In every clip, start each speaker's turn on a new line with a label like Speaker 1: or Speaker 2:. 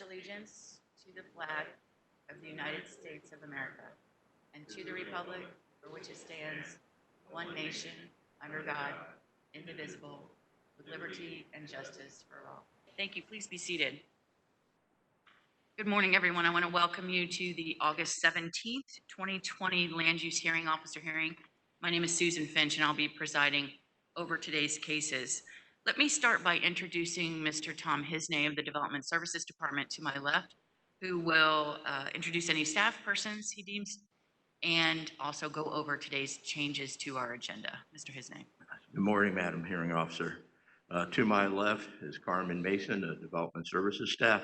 Speaker 1: Allegiance to the flag of the United States of America and to the republic for which it stands, one nation, under God, indivisible, with liberty and justice for all. Thank you. Please be seated. Good morning, everyone. I want to welcome you to the August 17th, 2020 Land Use Hearing Officer hearing. My name is Susan Finch, and I'll be presiding over today's cases. Let me start by introducing Mr. Tom Hiznay of the Development Services Department to my left, who will introduce any staff persons he deems and also go over today's changes to our agenda. Mr. Hiznay.
Speaker 2: Good morning, Madam Hearing Officer. To my left is Carmen Mason, the Development Services staff.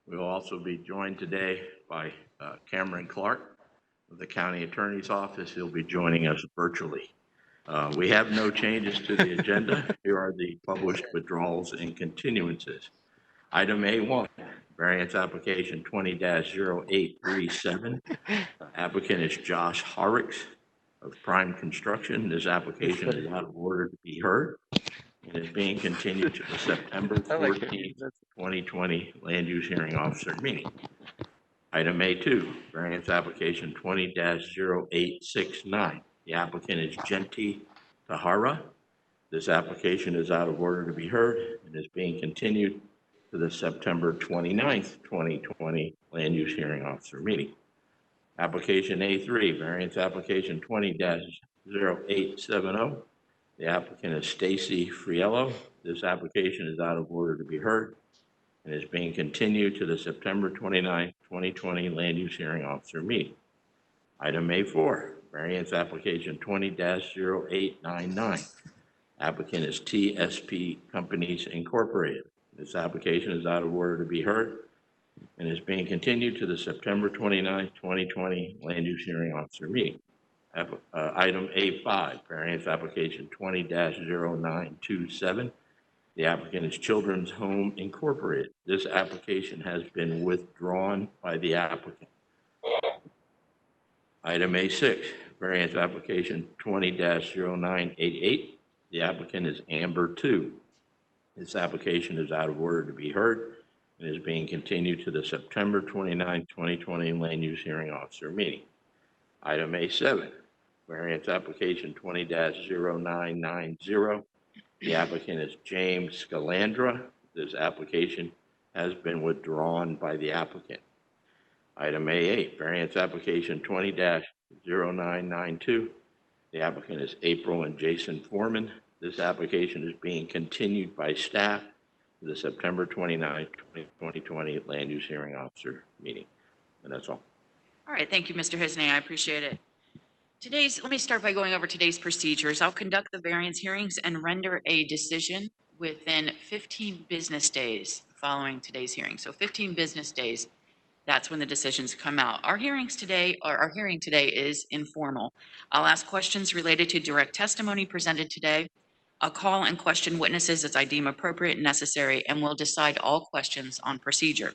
Speaker 2: We will also be joined today by Cameron Clark of the County Attorney's Office. He'll be joining us virtually. We have no changes to the agenda. Here are the published withdrawals and continuances. Item A1, variance application 20-0837. Applicant is Josh Horrocks of Prime Construction. This application is out of order to be heard. It is being continued to the September 14th, 2020 Land Use Hearing Officer meeting. Item A2, variance application 20-0869. The applicant is Genti Tahara. This application is out of order to be heard and is being continued to the September 29th, 2020 Land Use Hearing Officer meeting. Application A3, variance application 20-0870. The applicant is Stacy Friello. This application is out of order to be heard and is being continued to the September 29th, 2020 Land Use Hearing Officer meeting. Item A4, variance application 20-0899. Applicant is TSP Companies Incorporated. This application is out of order to be heard and is being continued to the September 29th, 2020 Land Use Hearing Officer meeting. Item A5, variance application 20-0927. The applicant is Children's Home Incorporated. This application has been withdrawn by the applicant. Item A6, variance application 20-0988. The applicant is Amber 2. This application is out of order to be heard and is being continued to the September 29, 2020 Land Use Hearing Officer meeting. Item A7, variance application 20-0990. The applicant is James Scalandra. This application has been withdrawn by the applicant. Item A8, variance application 20-0992. The applicant is April and Jason Foreman. This application is being continued by staff to the September 29, 2020 Land Use Hearing Officer meeting. And that's all.
Speaker 1: All right. Thank you, Mr. Hiznay. I appreciate it. Let me start by going over today's procedures. I'll conduct the variance hearings and render a decision within 15 business days following today's hearing. So 15 business days, that's when the decisions come out. Our hearing today is informal. I'll ask questions related to direct testimony presented today. I'll call and question witnesses as I deem appropriate and necessary, and we'll decide all questions on procedure.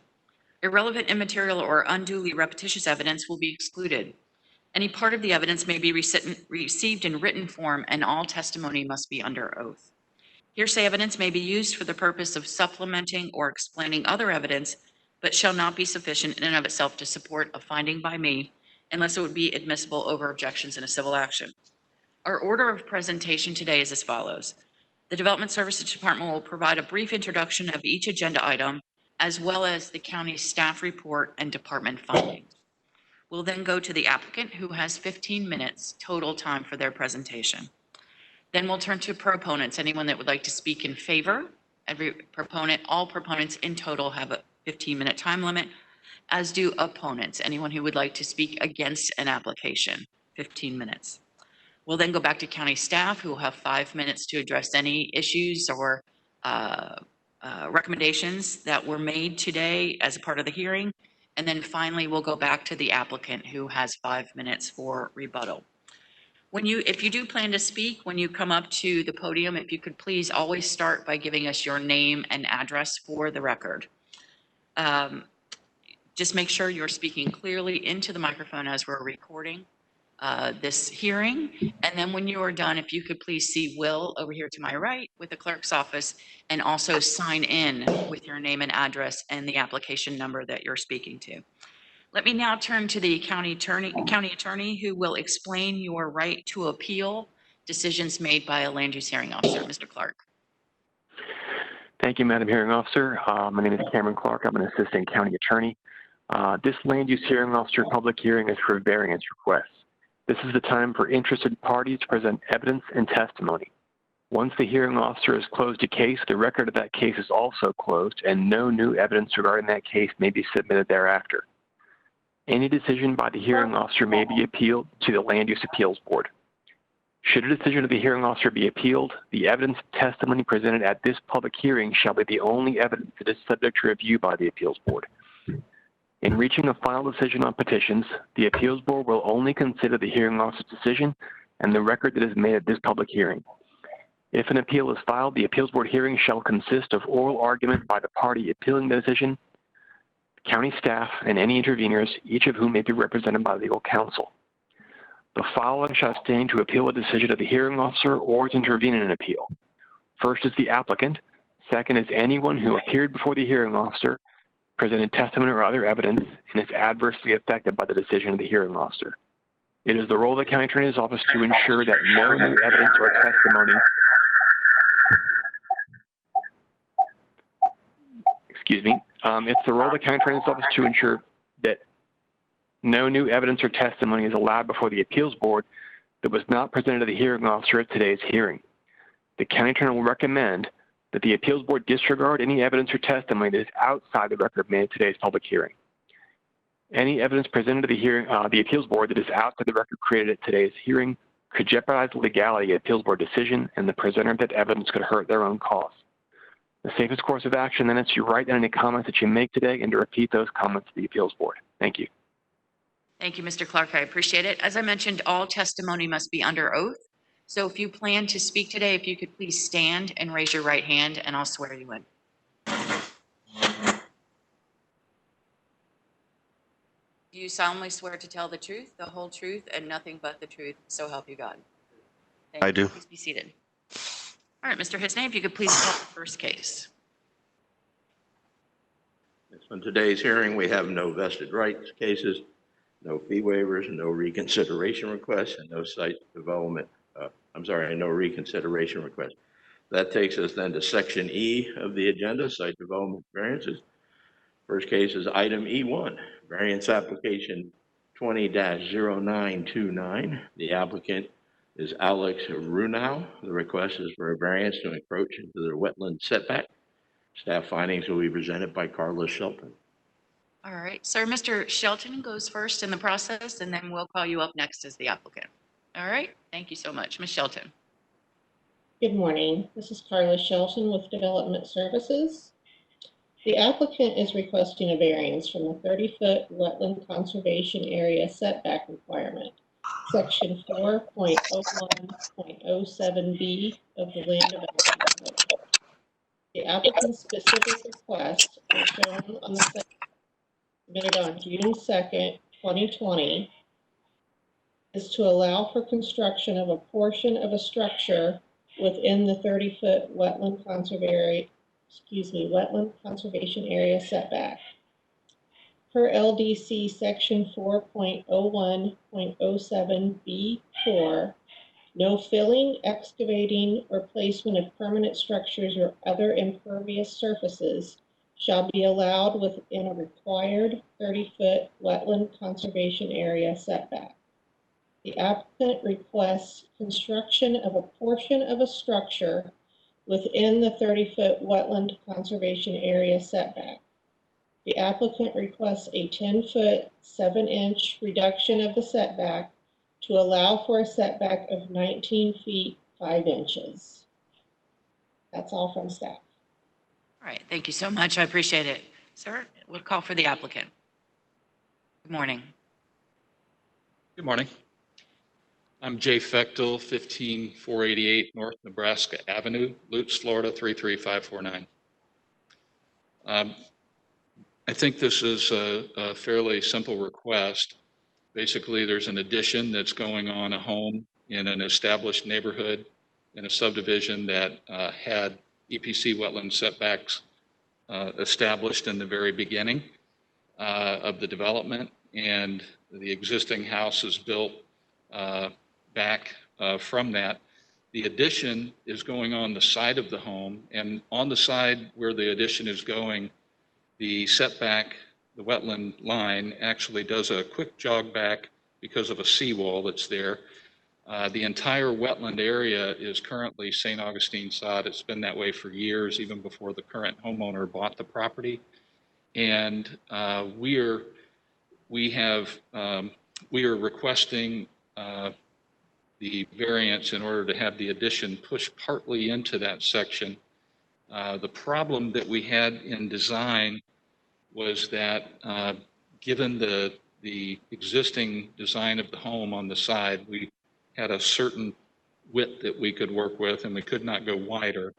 Speaker 1: Irrelevant, immaterial, or unduly repetitious evidence will be excluded. Any part of the evidence may be received in written form, and all testimony must be under oath. Hearsay evidence may be used for the purpose of supplementing or explaining other evidence, but shall not be sufficient in and of itself to support a finding by me unless it would be admissible over objections in a civil action. Our order of presentation today is as follows. The Development Services Department will provide a brief introduction of each agenda item, as well as the county staff report and department findings. We'll then go to the applicant, who has 15 minutes total time for their presentation. Then we'll turn to proponents, anyone that would like to speak in favor. All proponents in total have a 15-minute time limit, as do opponents, anyone who would like to speak against an application, 15 minutes. We'll then go back to county staff, who will have 5 minutes to address any issues or recommendations that were made today as a part of the hearing. And then finally, we'll go back to the applicant, who has 5 minutes for rebuttal. If you do plan to speak, when you come up to the podium, if you could please always start by giving us your name and address for the record. Just make sure you're speaking clearly into the microphone as we're recording. this hearing. And then when you are done, if you could please see Will over here to my right with the clerk's office, and also sign in with your name and address and the application number that you're speaking to. Let me now turn to the county attorney who will explain your right to appeal decisions made by a land use hearing officer. Mr. Clark.
Speaker 3: Thank you, Madam Hearing Officer. My name is Cameron Clark. I'm an assistant county attorney. This land use hearing officer public hearing is for variance requests. This is the time for interested parties to present evidence and testimony. Once the hearing officer has closed a case, the record of that case is also closed, and no new evidence regarding that case may be submitted thereafter. Any decision by the hearing officer may be appealed to the Land Use Appeals Board. Should a decision of the hearing officer be appealed, the evidence and testimony presented at this public hearing shall be the only evidence that is subject to review by the Appeals Board. In reaching a final decision on petitions, the Appeals Board will only consider the hearing officer's decision and the record that is made at this public hearing. If an appeal is filed, the Appeals Board hearing shall consist of oral argument by the party appealing the decision, county staff, and any interveners, each of whom may be represented by legal counsel. The following shall abstain to appeal a decision of the hearing officer or to intervene in an appeal. First is the applicant. Second is anyone who appeared before the hearing officer, presented testimony or other evidence, and is adversely affected by the decision of the hearing officer. It is the role of the county attorney's office to ensure that no new evidence or testimony it's the role of the county attorney's office to ensure that no new evidence or testimony is allowed before the appeals board that was not presented to the hearing officer at today's hearing. The county attorney will recommend that the appeals board disregard any evidence or testimony that is outside the record made at today's public hearing. Any evidence presented to the appeals board that is outside the record created at today's hearing could jeopardize the legality of the appeals board decision, and the presenter of that evidence could hurt their own cause. The safest course of action then is to write down any comments that you make today and to repeat those comments to the appeals board. Thank you.
Speaker 1: Thank you, Mr. Clark. I appreciate it. As I mentioned, all testimony must be under oath. So if you plan to speak today, if you could please stand and raise your right hand, and I'll swear you in. Do you solemnly swear to tell the truth, the whole truth, and nothing but the truth, so help you God? Thank
Speaker 4: I
Speaker 1: you.
Speaker 4: do.
Speaker 1: Please be seated. All right, Mr. Hiznay, if you could please call the first case.
Speaker 2: On today's hearing, we have no vested rights cases, no fee waivers, no reconsideration requests, and no site development. No reconsideration request. That takes us then to Section E of the agenda, site development variances. First case is item E1, variance application 20-0929. The applicant is Alex Runau. The request is for a variance to encroach into the wetland setback. Staff findings will be presented by Carlos Shelton.
Speaker 1: All right, sir, Mr. Shelton goes first in the process, and then we'll call you up next as the applicant. All right, thank you so much. Ms. Shelton.
Speaker 5: Good morning. This is Carla Shelton with Development Services. The applicant is requesting a variance from the 30-foot wetland conservation area setback requirement, Section 4.01.07B of the Land Development Code. The applicant's specific request is shown on the site submitted on June 2nd, 2020, is to allow for construction of a portion of a structure within the 30-foot wetland conservation area setback. Per LDC Section 4.01.07B4, no filling, excavating, or placement of permanent structures or other impervious surfaces shall be allowed within a required 30-foot wetland conservation area setback. The applicant requests construction of a portion of a structure within the 30-foot wetland conservation area setback. The applicant requests a 10-foot, 7-inch reduction of the setback to allow for a setback of 19 feet, 5 inches. That's all from staff.
Speaker 1: All right, thank you so much. I appreciate it. Sir, we'll call for the applicant. Good morning.
Speaker 6: Good morning. I'm Jay Fechtel, 15488 North Nebraska Avenue, Lutz, Florida 33549. I think this is a fairly simple request. Basically, there's an addition that's going on a home in an established neighborhood in a subdivision that had EPC wetland setbacks established in the very beginning of the development, and the existing house is built back from that. The addition is going on the side of the home, and on the side where the addition is going, the setback, the wetland line actually does a quick jog back because of a seawall that's there. The entire wetland area is currently St. Augustine sod. It's been that way for years, even before the current homeowner bought the property. And we are requesting the variance in order to have the addition pushed partly into that section. The problem that we had in design was that given the existing design of the home on the side, we had a certain width that we could work with, and we could not go wider.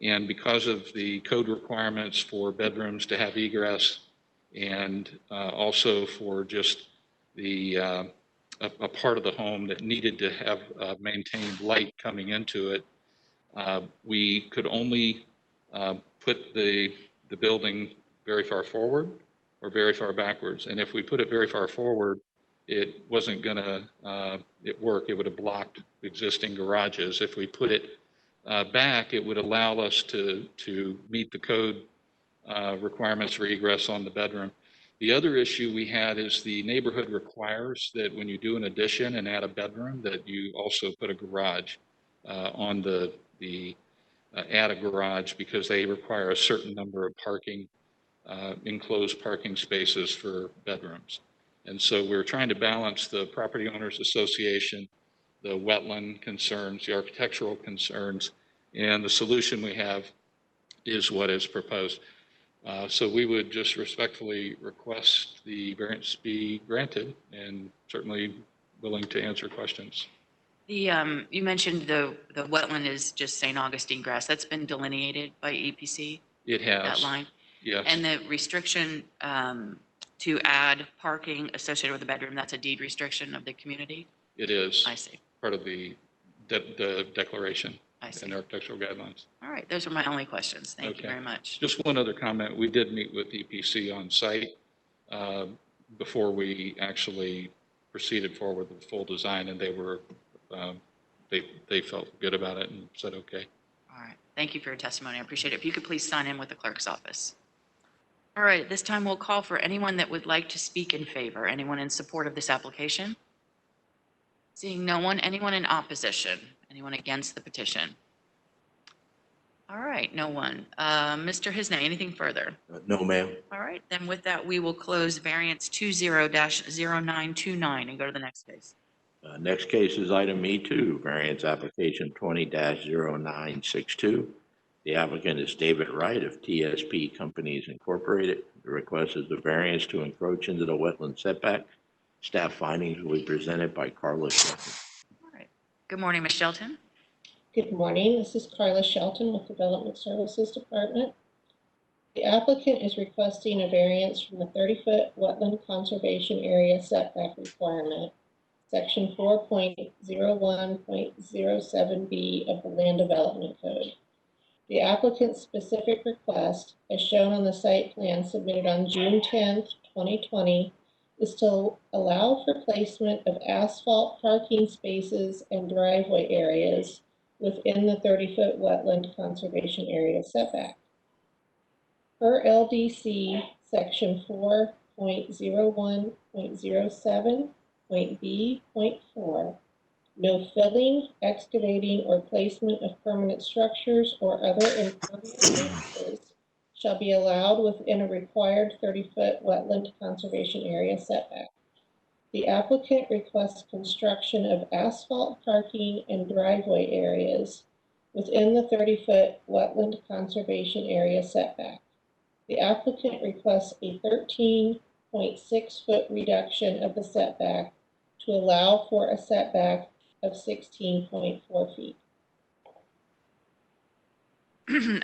Speaker 6: And because of the code requirements for bedrooms to have egress, and also for just the a part of the home that needed to have maintained light coming into it, we could only put the building very far forward or very far backwards. And if we put it very far forward, it wasn't going to work. It would have blocked existing garages. If we put it back, it would allow us to meet the code requirements for egress on the bedroom. The other issue we had is the neighborhood requires that when you do an addition and add a bedroom, that you also put a garage on add a garage, because they require a certain number of parking, enclosed parking spaces for bedrooms. And so we're trying to balance the property owners association, the wetland concerns, the architectural concerns, and the solution we have is what is proposed. So we would just respectfully request the variance be granted, and certainly willing to answer questions.
Speaker 1: The, you mentioned the wetland is just St. Augustine grass. That's been delineated by EPC,
Speaker 6: It has.
Speaker 1: that line?
Speaker 6: Yes.
Speaker 1: And the restriction to add parking associated with the bedroom, that's a deed restriction of the community?
Speaker 6: It is.
Speaker 1: I see.
Speaker 6: Part of the declaration
Speaker 1: I see.
Speaker 6: and architectural guidelines.
Speaker 1: All right, those are my only questions. Thank you
Speaker 6: Okay.
Speaker 1: very much.
Speaker 6: Just one other comment. We did meet with EPC on site before we actually proceeded forward with the full design, and they were they felt good about it and said okay.
Speaker 1: All right, thank you for your testimony. I appreciate it. If you could please sign in with the clerk's office. All right, at this time we'll call for anyone that would like to speak in favor. Anyone in support of this application? Seeing no one, anyone in opposition? Anyone against the petition? All right, no one. Mr. Hiznay, anything further?
Speaker 2: No, ma'am.
Speaker 1: All right, then with that, we will close variance 20-0929 and go to the next case.
Speaker 2: Next case is item E2, variance application 20-0962. The applicant is David Wright of TSP Companies Incorporated. The request is the variance to encroach into the wetland setback. Staff findings will be presented by Carla Shelton.
Speaker 1: All right, good morning, Ms. Shelton.
Speaker 5: Good morning. This is Carla Shelton with Development Services Department. The applicant is requesting a variance from the 30-foot wetland conservation area setback requirement, section 4.01.07B of the Land Development Code. The applicant's specific request, as shown on the site plan submitted on June 10th, 2020, is to allow for placement of asphalt parking spaces and driveway areas within the 30-foot wetland conservation area setback. Per LDC section 4.01.07.B.4, no filling, excavating, or placement of permanent structures or other impervious surfaces shall be allowed within a required 30-foot wetland conservation area setback. The applicant requests construction of asphalt parking and driveway areas within the 30-foot wetland conservation area setback. The applicant requests a 13.6-foot reduction of the setback to allow for a setback of 16.4 feet.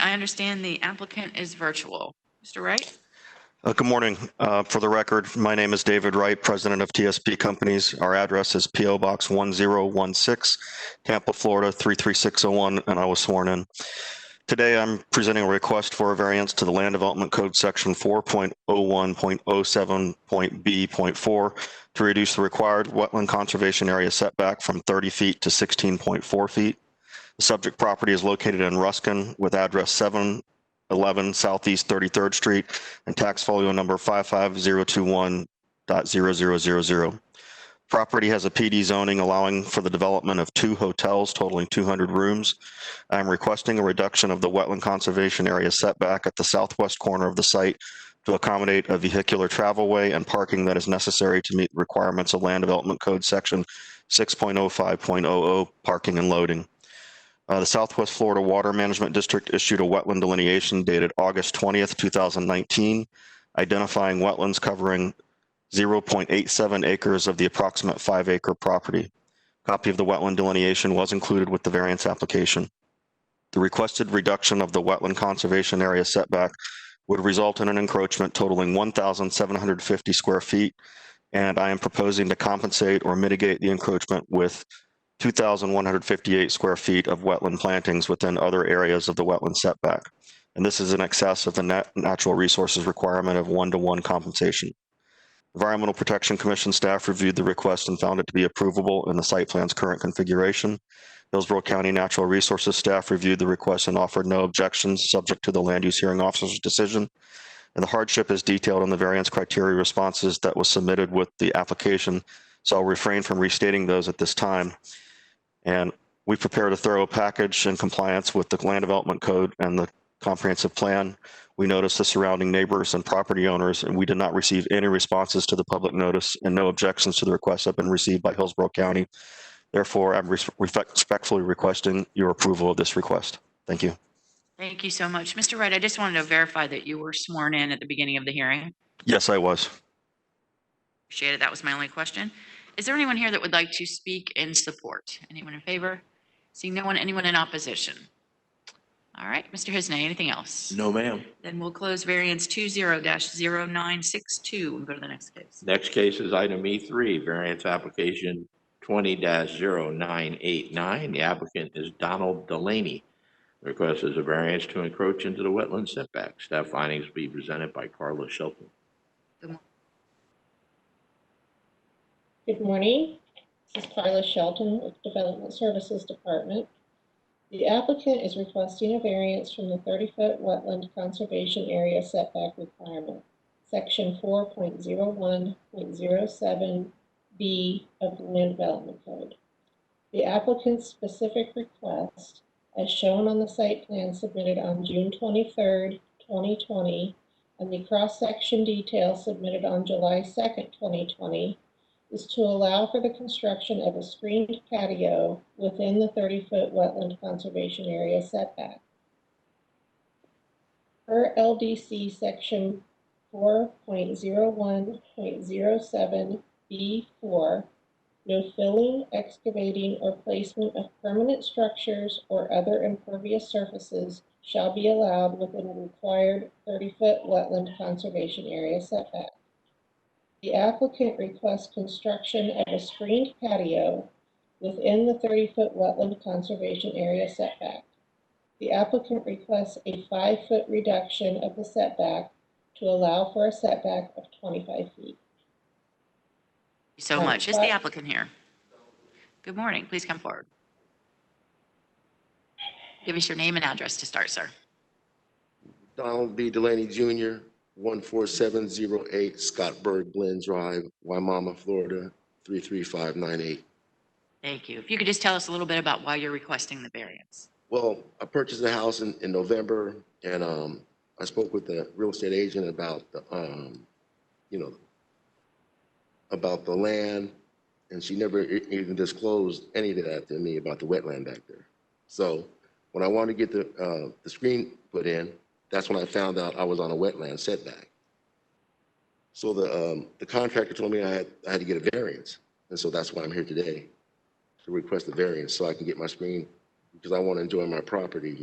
Speaker 1: I understand the applicant is virtual. Mr. Wright?
Speaker 4: Good morning. For the record, my name is David Wright, president of TSP Companies. Our address is P.O. Box 1016, Tampa, Florida 33601, and I was sworn in. Today, I'm presenting a request for a variance to the Land Development Code Section 4.01.07.B.4 to reduce the required wetland conservation area setback from 30 feet to 16.4 feet. The subject property is located in Ruskin with address 711 Southeast 33rd Street and tax folio number 55021.0000. Property has a PD zoning allowing for the development of 2 hotels totaling 200 rooms. I am requesting a reduction of the wetland conservation area setback at the southwest corner of the site to accommodate a vehicular travelway and parking that is necessary to meet the requirements of Land Development Code Section 6.05.00 parking and loading. The Southwest Florida Water Management District issued a wetland delineation dated August 20th, 2019, identifying wetlands covering 0.87 acres of the approximate 5-acre property. Copy of the wetland delineation was included with the variance application. The requested reduction of the wetland conservation area setback would result in an encroachment totaling 1,750 square feet, and I am proposing to compensate or mitigate the encroachment with 2,158 square feet of wetland plantings within other areas of the wetland setback. And this is in excess of the natural resources requirement of 1-to-1 compensation. Environmental Protection Commission staff reviewed the request and found it to be approvable in the site plan's current configuration. Hillsborough County Natural Resources staff reviewed the request and offered no objections subject to the land use hearing officer's decision. And the hardship is detailed in the variance criteria responses that was submitted with the application, so I'll refrain from restating those at this time. And we prepared a thorough package in compliance with the Land Development Code and the comprehensive plan. We noticed the surrounding neighbors and property owners, and we did not receive any responses to the public notice, and no objections to the request have been received by Hillsborough County. Therefore, I'm respectfully requesting your approval of this request. Thank you.
Speaker 1: Thank you so much. Mr. Wright, I just wanted to verify that you were sworn in at the beginning of the hearing.
Speaker 4: Yes, I was.
Speaker 1: Appreciate it. That was my only question. Is there anyone here that would like to speak in support? Anyone in favor? Seeing no one, anyone in opposition? All right, Mr. Hiznay, anything else?
Speaker 2: No, ma'am.
Speaker 1: Then we'll close variance 20-0962 and go to the next case.
Speaker 2: Next case is item E3, variance application 20-0989. The applicant is Donald Delaney. The request is a variance to encroach into the wetland setback. Staff findings will be presented by Carla Shelton.
Speaker 5: Good morning. This is Carla Shelton with Development Services Department. The applicant is requesting a variance from the 30-foot wetland conservation area setback requirement, section 4.01.07B of the Land Development Code. The applicant's specific request, as shown on the site plan submitted on June 23rd, 2020, and the cross-section detail submitted on July 2nd, 2020, is to allow for the construction of a screened patio within the 30-foot wetland conservation area setback. Per LDC section 4.01.07B4, no filling, excavating, or placement of permanent structures or other impervious surfaces shall be allowed within a required 30-foot wetland conservation area setback. The applicant requests construction of a screened patio within the 30-foot wetland conservation area setback. The applicant requests a 5-foot reduction of the setback to allow for a setback of 25 feet.
Speaker 1: Thank you so much. Is the applicant here? Good morning. Please come forward. Give us your name and address to start, sir.
Speaker 7: Donald B. Delaney Jr., 14708 Scottburg Glen Drive, Waimama, Florida, 33598.
Speaker 1: Thank you. If you could just tell us a little bit about why you're requesting the variance.
Speaker 7: Well, I purchased the house in November, and I spoke with the real estate agent about the, about the land, and she never even disclosed any of that to me about the wetland back there. So when I wanted to get the screen put in, that's when I found out I was on a wetland setback. So the contractor told me I had to get a variance, and so that's why I'm here today, to request a variance so I can get my screen, because I want to enjoy my property.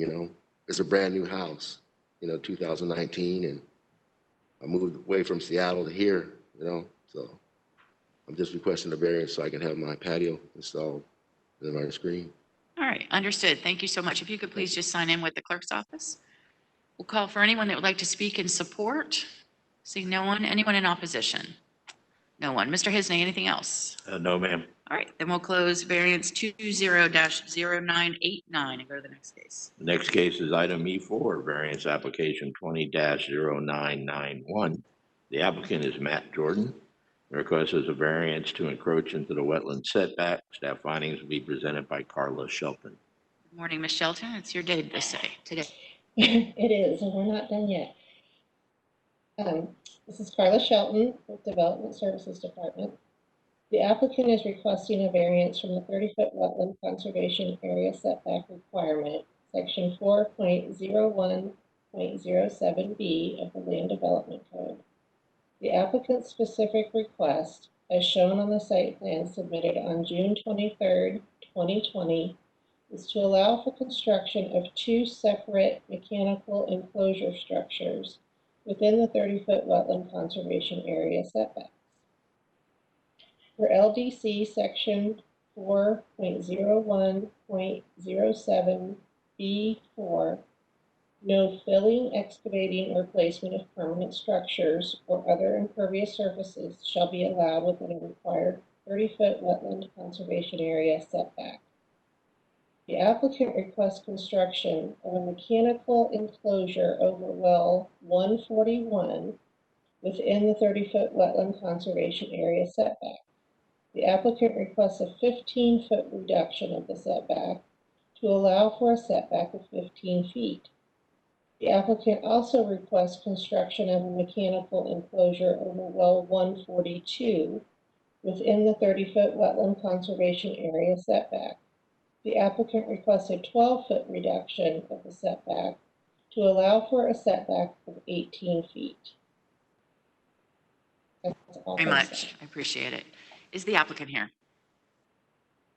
Speaker 7: It's a brand new house, 2019, and I moved away from Seattle to here, you know, so I'm just requesting a variance so I can have my patio installed in my screen.
Speaker 1: All right, understood. Thank you so much. If you could please just sign in with the clerk's office. We'll call for anyone that would like to speak in support. Seeing no one. Anyone in opposition? No one. Mr. Hiznay, anything else?
Speaker 2: No, ma'am.
Speaker 1: All right, then we'll close variance 20-0989 and go to the next case.
Speaker 2: The next case is item E4, variance application 20-0991. The applicant is Matt Jordan. The request is a variance to encroach into the wetland setback. Staff findings will be presented by Carla Shelton.
Speaker 1: Good morning, Ms. Shelton. It's your day today.
Speaker 5: It is, and we're not done yet. This is Carla Shelton with Development Services Department. The applicant is requesting a variance from the 30-foot wetland conservation area setback requirement, section 4.01.07B of the Land Development Code. The applicant's specific request, as shown on the site plan submitted on June 23rd, 2020, is to allow for construction of two separate mechanical enclosure structures within the 30-foot wetland conservation area setbacks. For LDC section 4.01.07B4, no filling, excavating, or placement of permanent structures or other impervious surfaces shall be allowed within a required 30-foot wetland conservation area setback. The applicant requests construction of a mechanical enclosure over well 141 within the 30-foot wetland conservation area setback. The applicant requests a 15-foot reduction of the setback to allow for a setback of 15 feet. The applicant also requests construction of a mechanical enclosure over well 142 within the 30-foot wetland conservation area setback. The applicant requests a 12-foot reduction of the setback to allow for a setback of 18 feet. That's all
Speaker 1: Very
Speaker 5: I
Speaker 1: much.
Speaker 5: said.
Speaker 1: I appreciate it. Is the applicant here?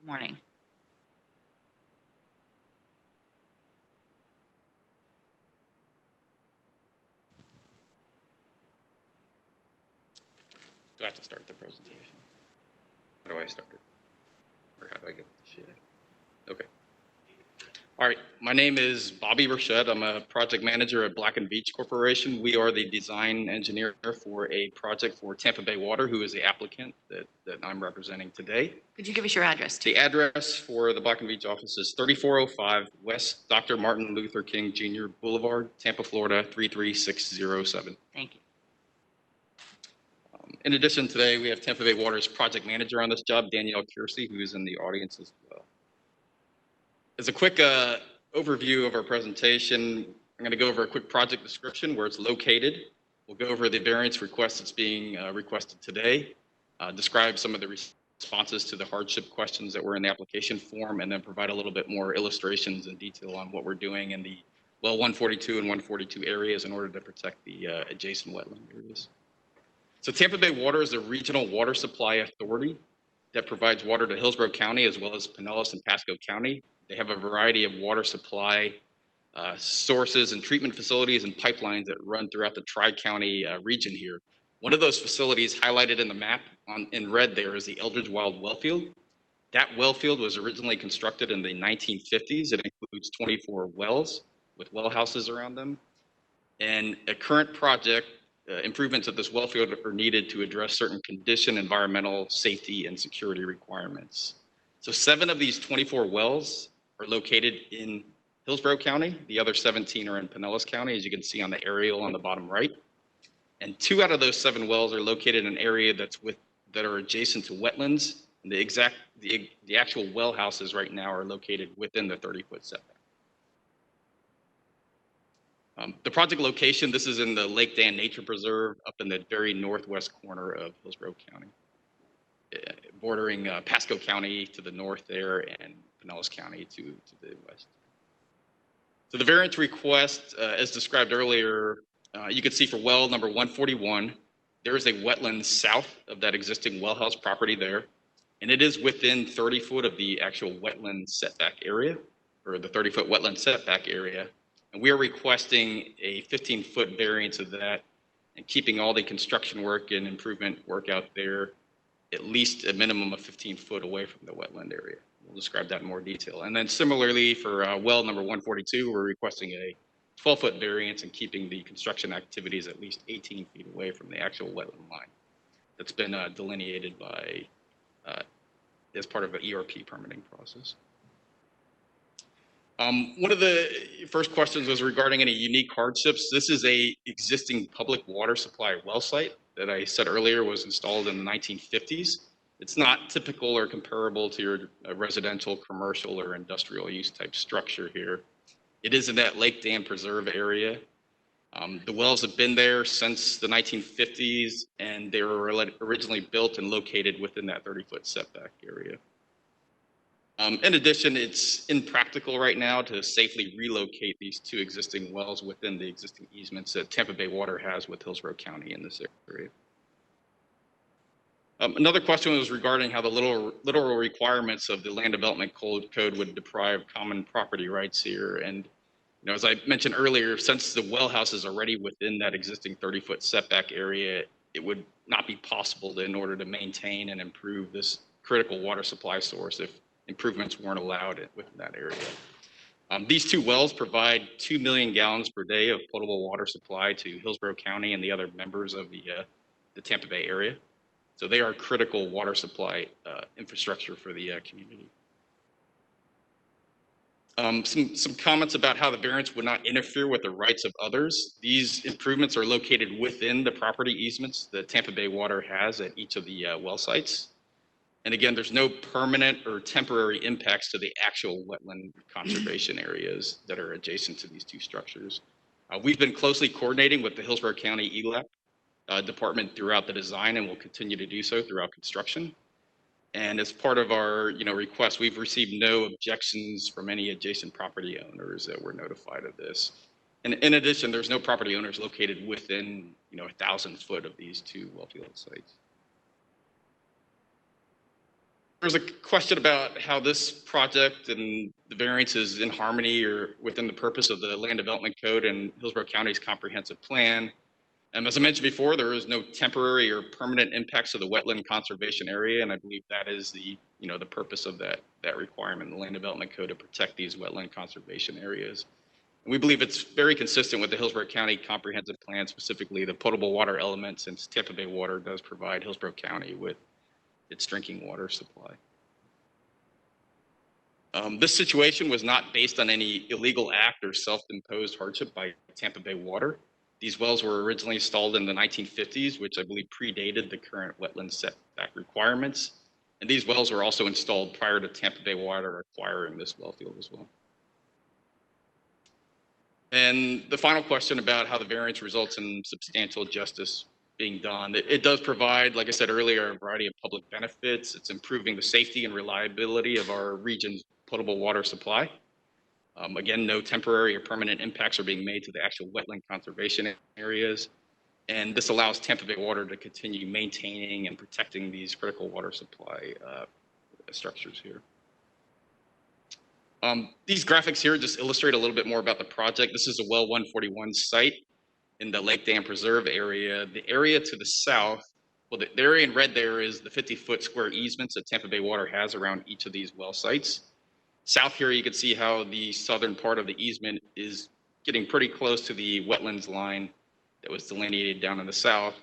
Speaker 1: Good morning.
Speaker 8: Do I have to start the presentation? How do I start it? Or how do I get the shit? Okay. All right, my name is Bobby Burchett. I'm a project manager at Black & Beach Corporation. We are the design engineer for a project for Tampa Bay Water, who is the applicant that I'm representing today.
Speaker 1: Could you give us your address, too?
Speaker 8: The address for the Black & Beach office is 3405 West Dr. Martin Luther King Jr. Boulevard, Tampa, Florida, 33607.
Speaker 1: Thank you.
Speaker 8: In addition, today we have Tampa Bay Water's project manager on this job, Danielle Kiersey, who is in the audience as well. As a quick overview of our presentation, I'm going to go over a quick project description, where it's located. We'll go over the variance request that's being requested today, describe some of the responses to the hardship questions that were in the application form, and then provide a little bit more illustrations and detail on what we're doing in the well 142 and 142 areas in order to protect the adjacent wetland areas. So Tampa Bay Water is a regional water supply authority that provides water to Hillsborough County as well as Pinellas and Pasco County. They have a variety of water supply sources and treatment facilities and pipelines that run throughout the Tri-County region here. One of those facilities highlighted in the map in red there is the Eldridge Wild Wellfield. That wellfield was originally constructed in the 1950s. It includes 24 wells with well houses around them. And a current project, improvements at this wellfield are needed to address certain condition, environmental, safety, and security requirements. So 7 of these 24 wells are located in Hillsborough County. The other 17 are in Pinellas County, as you can see on the aerial on the bottom right. And 2 out of those 7 wells are located in an area that are adjacent to wetlands. And the actual well houses right now are located within the 30-foot setback. The project location, this is in the Lake Dan Nature Preserve up in the very northwest corner of Hillsborough County, bordering Pasco County to the north there and Pinellas County to the west. So the variance request, as described earlier, you can see for well number 141, there is a wetland south of that existing well house property there, and it is within 30 foot of the actual wetland setback area, or the 30-foot wetland setback area. And we are requesting a 15-foot variance of that and keeping all the construction work and improvement work out there at least a minimum of 15 foot away from the wetland area. We'll describe that in more detail. And then similarly for well number 142, we're requesting a 12-foot variance and keeping the construction activities at least 18 feet away from the actual wetland line that's been delineated by as part of an ERP permitting process. One of the first questions was regarding any unique hardships. This is a existing public water supply well site that I said earlier was installed in the 1950s. It's not typical or comparable to your residential, commercial, or industrial use type structure here. It is in that lake dam preserve area. The wells have been there since the 1950s, and they were originally built and located within that 30-foot setback area. In addition, it's impractical right now to safely relocate these two existing wells within the existing easements that Tampa Bay Water has with Hillsborough County in this area. Another question was regarding how the literal requirements of the land development code would deprive common property rights here. And as I mentioned earlier, since the well house is already within that existing 30-foot setback area, it would not be possible in order to maintain and improve this critical water supply source if improvements weren't allowed within that area. These two wells provide 2 million gallons per day of potable water supply to Hillsborough County and the other members of the Tampa Bay area. So they are critical water supply infrastructure for the community. Some comments about how the variance would not interfere with the rights of others. These improvements are located within the property easements that Tampa Bay Water has at each of the well sites. And again, there's no permanent or temporary impacts to the actual wetland conservation areas that are adjacent to these two structures. We've been closely coordinating with the Hillsborough County ELAP department throughout the design and will continue to do so throughout construction. And as part of our request, we've received no objections from any adjacent property owners that were notified of this. And in addition, there's no property owners located within 1,000 foot of these two wellfield sites. There's a question about how this project and the variance is in harmony or within the purpose of the land development code and Hillsborough County's comprehensive plan. And as I mentioned before, there is no temporary or permanent impacts to the wetland conservation area, and I believe that is the purpose of that requirement in the land development code to protect these wetland conservation areas. And we believe it's very consistent with the Hillsborough County comprehensive plan, specifically the potable water element, since Tampa Bay Water does provide Hillsborough County with its drinking water supply. This situation was not based on any illegal act or self-imposed hardship by Tampa Bay Water. These wells were originally installed in the 1950s, which I believe predated the current wetland setback requirements. And these wells were also installed prior to Tampa Bay Water acquiring this well field as well. And the final question about how the variance results in substantial justice being done. It does provide, like I said earlier, a variety of public benefits. It's improving the safety and reliability of our region's potable water supply. Again, no temporary or permanent impacts are being made to the actual wetland conservation areas. And this allows Tampa Bay Water to continue maintaining and protecting these critical water supply structures here. These graphics here just illustrate a little bit more about the project. This is a well 141 site in the Lake Dam Preserve area. The area to the south, well, the area in red there is the 50-foot square easements that Tampa Bay Water has around each of these well sites. South here, you can see how the southern part of the easement is getting pretty close to the wetlands line that was delineated down in the south.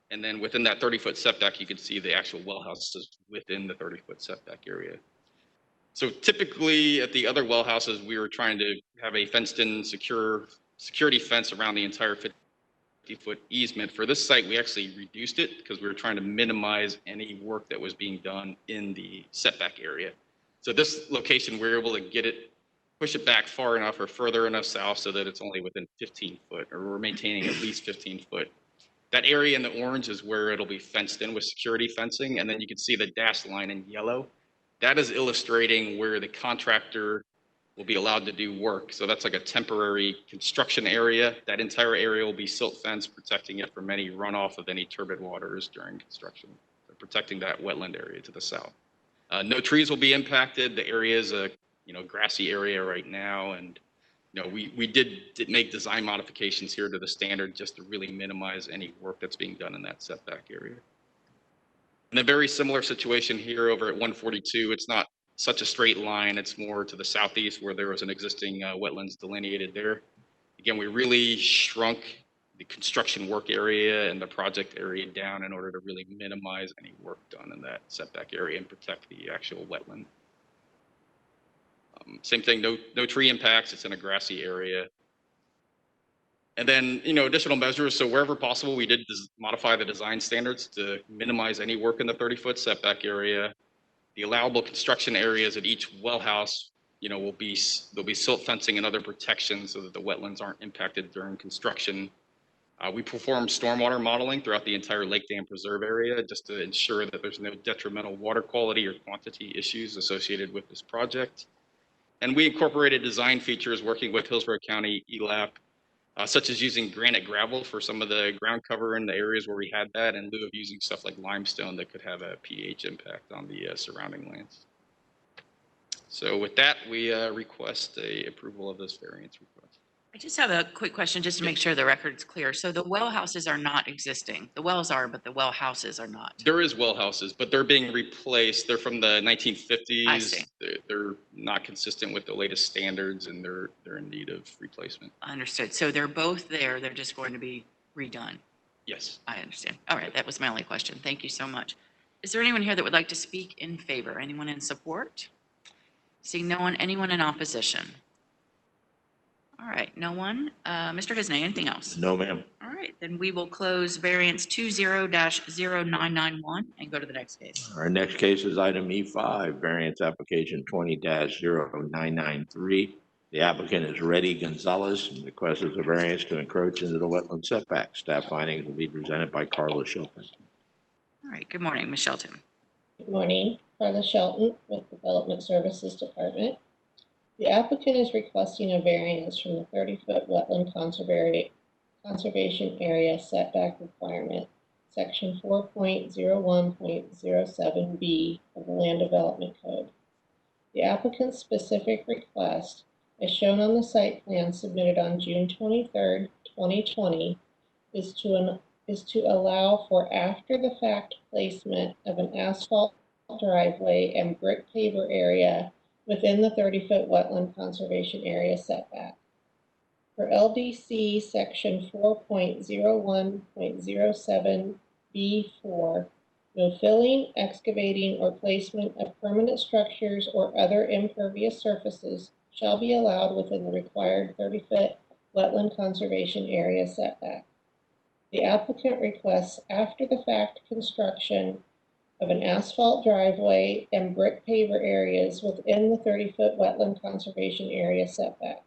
Speaker 8: And then within that 30-foot setback, you can see the actual well houses within the 30-foot setback area. So typically at the other well houses, we were trying to have a fenced-in security fence around the entire 50-foot easement. For this site, we actually reduced it because we were trying to minimize any work that was being done in the setback area. So this location, we're able to push it back far enough or further enough south so that it's only within 15 foot, or we're maintaining at least 15 foot. That area in the orange is where it'll be fenced in with security fencing, and then you can see the dashed line in yellow. That is illustrating where the contractor will be allowed to do work. So that's like a temporary construction area. That entire area will be silt fence, protecting it from any runoff of any turbid waters during construction, so protecting that wetland area to the south. No trees will be impacted. The area is a grassy area right now, and we did make design modifications here to the standard just to really minimize any work that's being done in that setback area. And a very similar situation here over at 142. It's not such a straight line. It's more to the southeast where there was an existing wetlands delineated there. Again, we really shrunk the construction work area and the project area down in order to really minimize any work done in that setback area and protect the actual wetland. Same thing, no tree impacts. It's in a grassy area. And then, additional measures. So wherever possible, we did modify the design standards to minimize any work in the 30-foot setback area. The allowable construction areas at each well house, there'll be silt fencing and other protections so that the wetlands aren't impacted during construction. We perform stormwater modeling throughout the entire lake dam preserve area just to ensure that there's no detrimental water quality or quantity issues associated with this project. And we incorporated design features working with Hillsborough County ELAP, such as using granite gravel for some of the ground cover in the areas where we had that, in lieu of using stuff like limestone that could have a pH impact on the surrounding lands. So with that, we request a approval of this variance request.
Speaker 1: I just have a quick question just to make sure the record's clear. So the well houses are not existing. The wells are, but the well houses are not.
Speaker 8: There is well houses, but they're being replaced. They're from the 1950s.
Speaker 1: I see.
Speaker 8: They're not consistent with the latest standards, and they're in need of replacement.
Speaker 1: Understood. So they're both there. They're just going to be redone.
Speaker 8: Yes.
Speaker 1: I understand. All right. That was my only question. Thank you so much. Is there anyone here that would like to speak in favor? Anyone in support? Seeing no one, anyone in opposition? All right, no one. Mr. Hiznay, anything else?
Speaker 2: No, ma'am.
Speaker 1: All right, then we will close variance 20-0991 and go to the next case.
Speaker 2: Our next case is item E5, variance application 20-0993. The applicant is Reddy Gonzalez and requests a variance to encroach into the wetland setback. Staff findings will be presented by Carla Shelton.
Speaker 1: All right, good morning, Ms. Shelton.
Speaker 5: Good morning, Carla Shelton with Development Services Department. The applicant is requesting a variance from the 30-foot wetland conservation area setback requirement, section 4.01.07B of the Land Development Code. The applicant's specific request, as shown on the site plan submitted on June 23rd, 2020, is to allow for after-the-fact placement of an asphalt driveway and brick paver area within the 30-foot wetland conservation area setback. For LDC section 4.01.07B4, no filling, excavating, or placement of permanent structures or other impervious surfaces shall be allowed within the required 30-foot wetland conservation area setback. The applicant requests after-the-fact construction of an asphalt driveway and brick paver areas within the 30-foot wetland conservation area setback.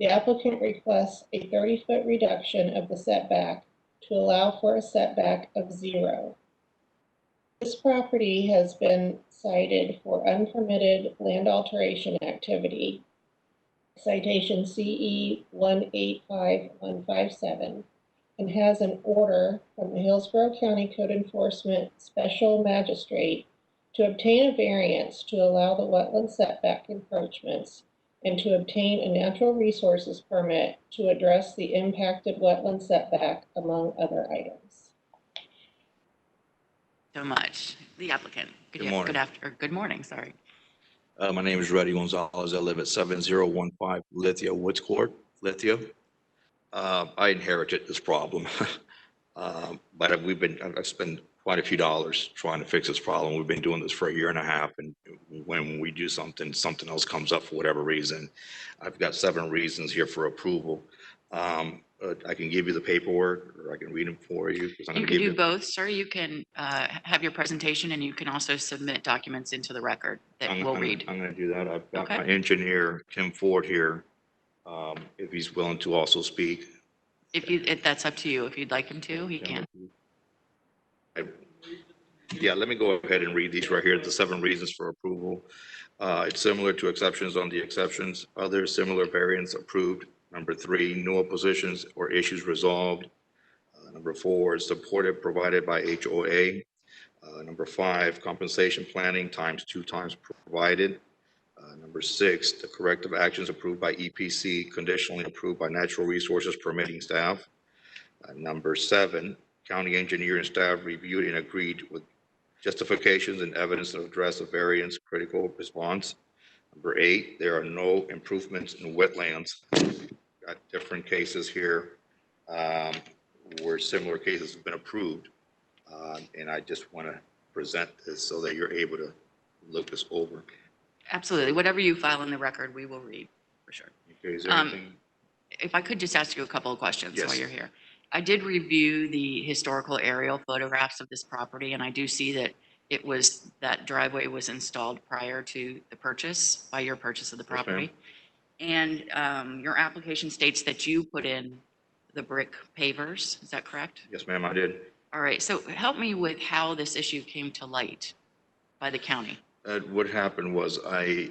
Speaker 5: The applicant requests a 30-foot reduction of the setback to allow for a setback of 0. This property has been cited for unpermitted land alteration activity, citation CE 185157, and has an order from the Hillsborough County Code Enforcement Special Magistrate to obtain a variance to allow the wetland setback encroachments and to obtain a natural resources permit to address the impacted wetland setback, among other items.
Speaker 1: So much. The applicant.
Speaker 9: Good morning.
Speaker 1: Good morning, sorry.
Speaker 9: My name is Reddy Gonzalez. I live at 7015 Lithia Woods Court, Lithia. I inherited this problem, but I've spent quite a few dollars trying to fix this problem. We've been doing this for a year and a half, and when we do something else comes up for whatever reason. I've got 7 reasons here for approval. I can give you the paperwork, or I can read them for you.
Speaker 1: You can do both, sir. You can have your presentation, and you can also submit documents into the record that we'll read.
Speaker 9: I'm going to do that. I've got my engineer, Tim Ford, here. If he's willing to also speak.
Speaker 1: If that's up to you. If you'd like him to, he can.
Speaker 9: Yeah, let me go ahead and read these right here, the 7 reasons for approval. It's similar to exceptions on the exceptions. Other similar variants approved. Number 3, no oppositions or issues resolved. Number 4, supported provided by HOA. Number 5, compensation planning times 2 times provided. Number 6, the corrective actions approved by EPC, conditionally approved by Natural Resources permitting staff. Number 7, county engineer and staff reviewed and agreed with justifications and evidence to address the variance critical response. Number 8, there are no improvements in wetlands. Got different cases here where similar cases have been approved. And I just want to present this so that you're able to look this over.
Speaker 1: Absolutely. Whatever you file in the record, we will read for sure.
Speaker 9: Okay, is there anything?
Speaker 1: If I could just ask you a couple of questions while
Speaker 9: Yes.
Speaker 1: you're here. I did review the historical aerial photographs of this property, and I do see that that driveway was installed prior to the purchase, by your purchase of the
Speaker 9: Yes, ma'am.
Speaker 1: property. And your application states that you put in the brick pavers. Is that correct?
Speaker 9: Yes, ma'am, I did.
Speaker 1: All right. So help me with how this issue came to light by the county.
Speaker 9: What happened was I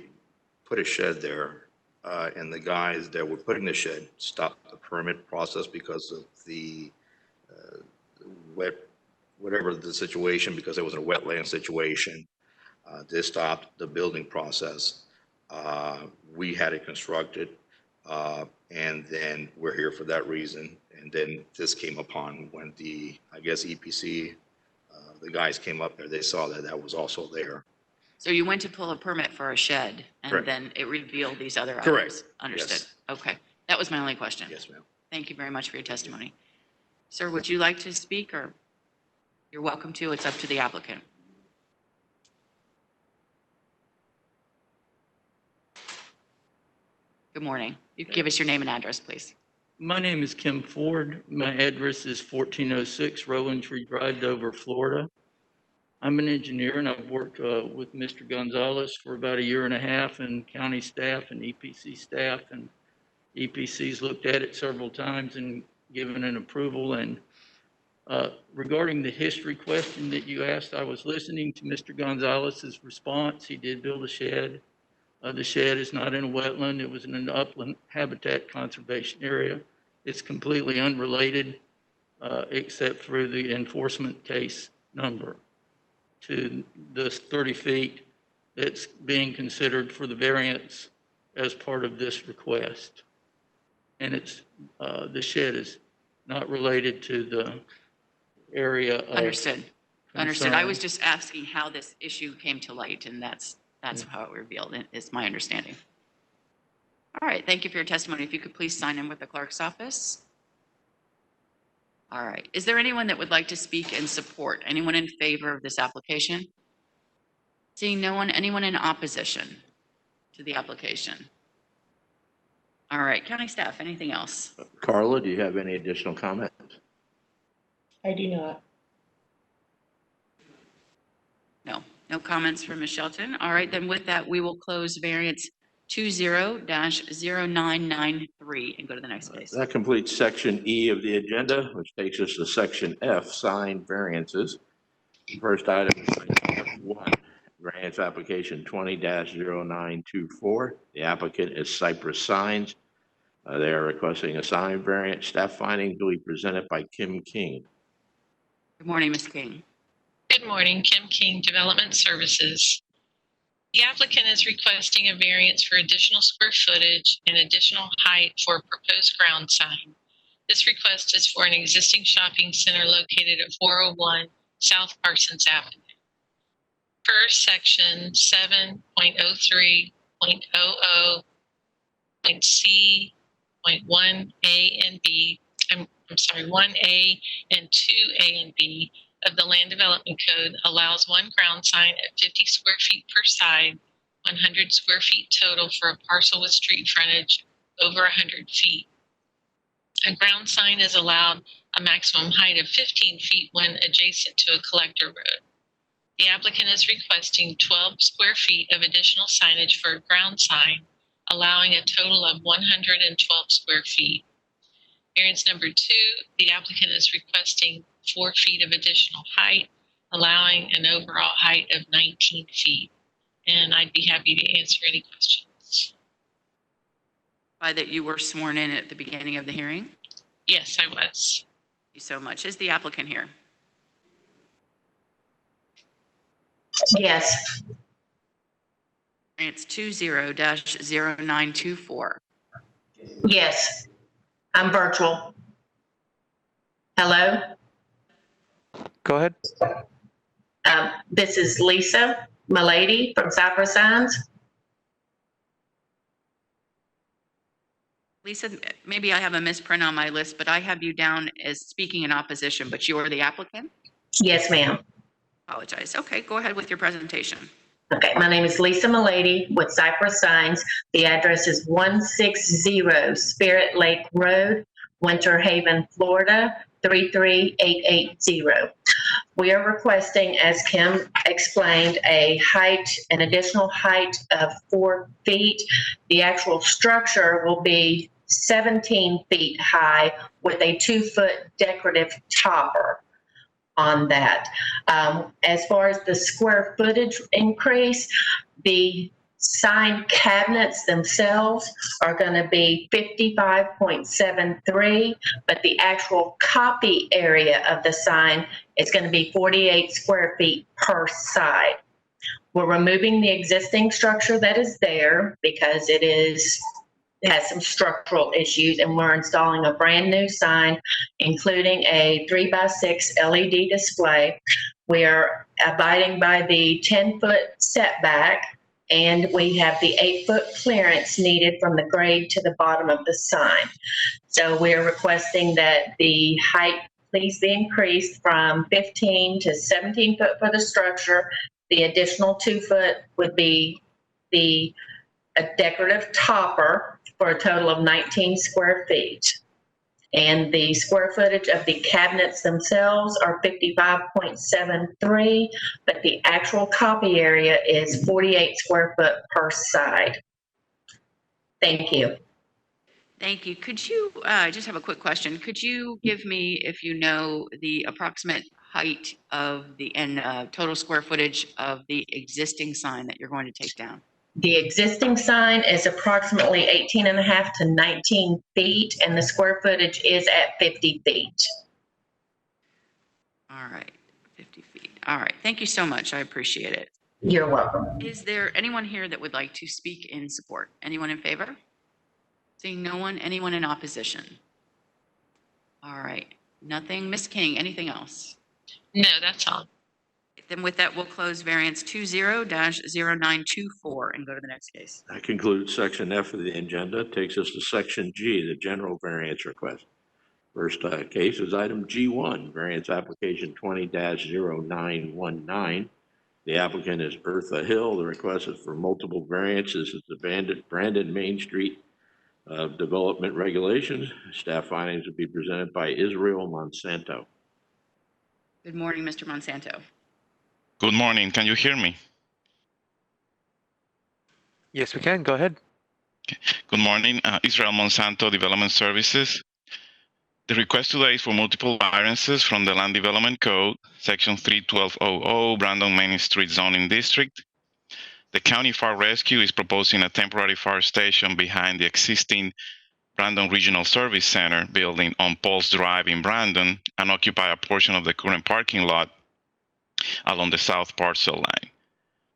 Speaker 9: put a shed there, and the guys that were putting the shed stopped the permit process because of the whatever the situation, because it was a wetland situation. They stopped the building process. We had it constructed, and then we're here for that reason. And then this came upon when I guess EPC, the guys came up there, they saw that that was also there.
Speaker 1: So you went to pull a permit for a shed, and
Speaker 9: Correct.
Speaker 1: then it revealed these other items?
Speaker 9: Correct.
Speaker 1: Understood.
Speaker 9: Yes.
Speaker 1: Okay. That was my only question.
Speaker 9: Yes, ma'am.
Speaker 1: Thank you very much for your testimony. Sir, would you like to speak, or you're welcome to? It's up to the applicant. Good morning. You can give us your name and address, please.
Speaker 10: My name is Kim Ford. My address is 1406 Rolling Tree Drive, Dover, Florida. I'm an engineer, and I've worked with Mr. Gonzalez for about 1.5 years, and county staff and EPC staff, and EPC's looked at it several times and given an approval. And regarding the history question that you asked, I was listening to Mr. Gonzalez's response. He did build a shed. The shed is not in a wetland. It was in an upland habitat conservation area. It's completely unrelated, except for the enforcement case number, to the 30 feet that's being considered for the variance as part of this request. And the shed is not related to the area of
Speaker 1: Understood. Understood. I
Speaker 10: concern.
Speaker 1: was just asking how this issue came to light, and that's how it revealed it, is my understanding. All right. Thank you for your testimony. If you could please sign in with the clerk's office. All right. Is there anyone that would like to speak in support? Anyone in favor of this application? Seeing no one, anyone in opposition to the application? All right. County staff, anything else?
Speaker 2: Carla, do you have any additional comments?
Speaker 5: I do not.
Speaker 1: No. No comments from Ms. Shelton. All right. Then with that, we will close variance 20-0993 and go to the next case.
Speaker 2: That completes section E of the agenda, which takes us to section F, signed variances. First item is F1, variance application 20-0924. The applicant is Cypress Signs. They are requesting a sign variance. Staff findings will be presented by Kim King.
Speaker 1: Good morning, Ms. King.
Speaker 11: Good morning, Kim King, Development Services. The applicant is requesting a variance for additional square footage and additional height for a proposed ground sign. This request is for an existing shopping center located at 401 South Parsons Avenue. Per section 7.03.00.C.1A and B, I'm sorry, 1A and 2A and B of the Land Development Code allows one ground sign at 50 square feet per side, 100 square feet total for a parcel with street frontage over 100 feet. A ground sign is allowed a maximum height of 15 feet when adjacent to a collector road. The applicant is requesting 12 square feet of additional signage for a ground sign, allowing a total of 112 square feet. Variance number 2, the applicant is requesting 4 feet of additional height, allowing an overall height of 19 feet. And I'd be happy to answer any questions.
Speaker 1: By that you were sworn in at the beginning of the hearing?
Speaker 11: Yes, I was.
Speaker 1: Thank you so much. Is the applicant here?
Speaker 12: Yes.
Speaker 1: Variance 20-0924.
Speaker 12: Yes, I'm virtual. Hello,
Speaker 3: Go ahead.
Speaker 12: this is Lisa Milady from Cypress Signs.
Speaker 1: Lisa, maybe I have a misprint on my list, but I have you down as speaking in opposition, but you are the applicant?
Speaker 12: Yes, ma'am.
Speaker 1: Apologize. Okay, go ahead with your presentation.
Speaker 12: Okay, my name is Lisa Milady with Cypress Signs. The address is 160 Spirit Lake Road, Winter Haven, Florida, 33880. We are requesting, as Kim explained, an additional height of 4 feet. The actual structure will be 17 feet high with a 2-foot decorative topper on that. As far as the square footage increase, the sign cabinets themselves are going to be 55.73, but the actual copy area of the sign is going to be 48 square feet per side. We're removing the existing structure that is there because it has some structural issues, and we're installing a brand new sign, including a 3x6 LED display. We are abiding by the 10-foot setback, and we have the 8-foot clearance needed from the grade to the bottom of the sign. So we're requesting that the height please be increased from 15 to 17 foot for the structure. The additional 2 foot would be a decorative topper for a total of 19 square feet. And the square footage of the cabinets themselves are 55.73, but the actual copy area is 48 square foot per side. Thank you.
Speaker 1: Thank you. Could you, I just have a quick question. Could you give me, if you know, the approximate height of total square footage of the existing sign that you're going to take down?
Speaker 12: The existing sign is approximately 18.5 to 19 feet, and the square footage is at 50 feet.
Speaker 1: All right, 50 feet. All right, thank you so much. I appreciate it.
Speaker 12: You're welcome.
Speaker 1: Is there anyone here that would like to speak in support? Anyone in favor? Seeing no one, anyone in opposition? All right, nothing. Ms. King, anything else?
Speaker 11: No, that's all.
Speaker 1: Then with that, we'll close variance 20-0924 and go to the next case.
Speaker 2: That concludes section F of the agenda. Takes us to section G, the general variance request. First case is item G1, variance application 20-0919. The applicant is Bertha Hill. The request is for multiple variances. It's the Brandon Main Street development regulations. Staff findings will be presented by Israel Monsanto.
Speaker 1: Good morning, Mr. Monsanto.
Speaker 13: Good morning. Can you hear me?
Speaker 3: Yes, we can. Go ahead.
Speaker 13: Good morning. Israel Monsanto Development Services. The request today is for multiple variances from the Land Development Code, Section 31200, Brandon Main Street Zoning District. The County Fire Rescue is proposing a temporary fire station behind the existing Brandon Regional Service Center building on Paul's Drive in Brandon and occupy a portion of the current parking lot along the south parcel line.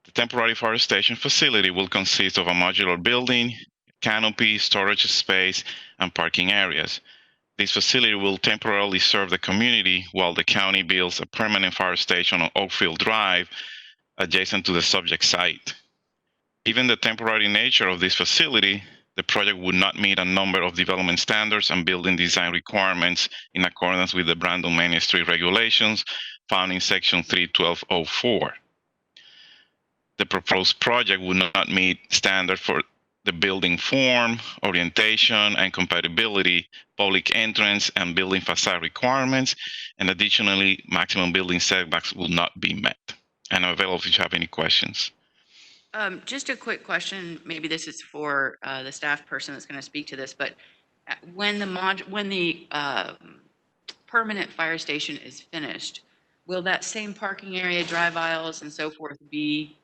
Speaker 13: The temporary fire station facility will consist of a modular building, canopy, storage space, and parking areas. This facility will temporarily serve the community while the county builds a permanent fire station on Oakfield Drive adjacent to the subject site. Given the temporary nature of this facility, the project would not meet a number of development standards and building design requirements in accordance with the Brandon Main Street regulations found in Section 31204. The proposed project would not meet standards for the building form, orientation, and compatibility, public entrance, and building facade requirements, and additionally, maximum building setbacks will not be met. And I'm available if you have any questions.
Speaker 1: Just a quick question. Maybe this is for the staff person that's going to speak to this, but when the permanent fire station is finished, will that same parking area, drive aisles, and so forth be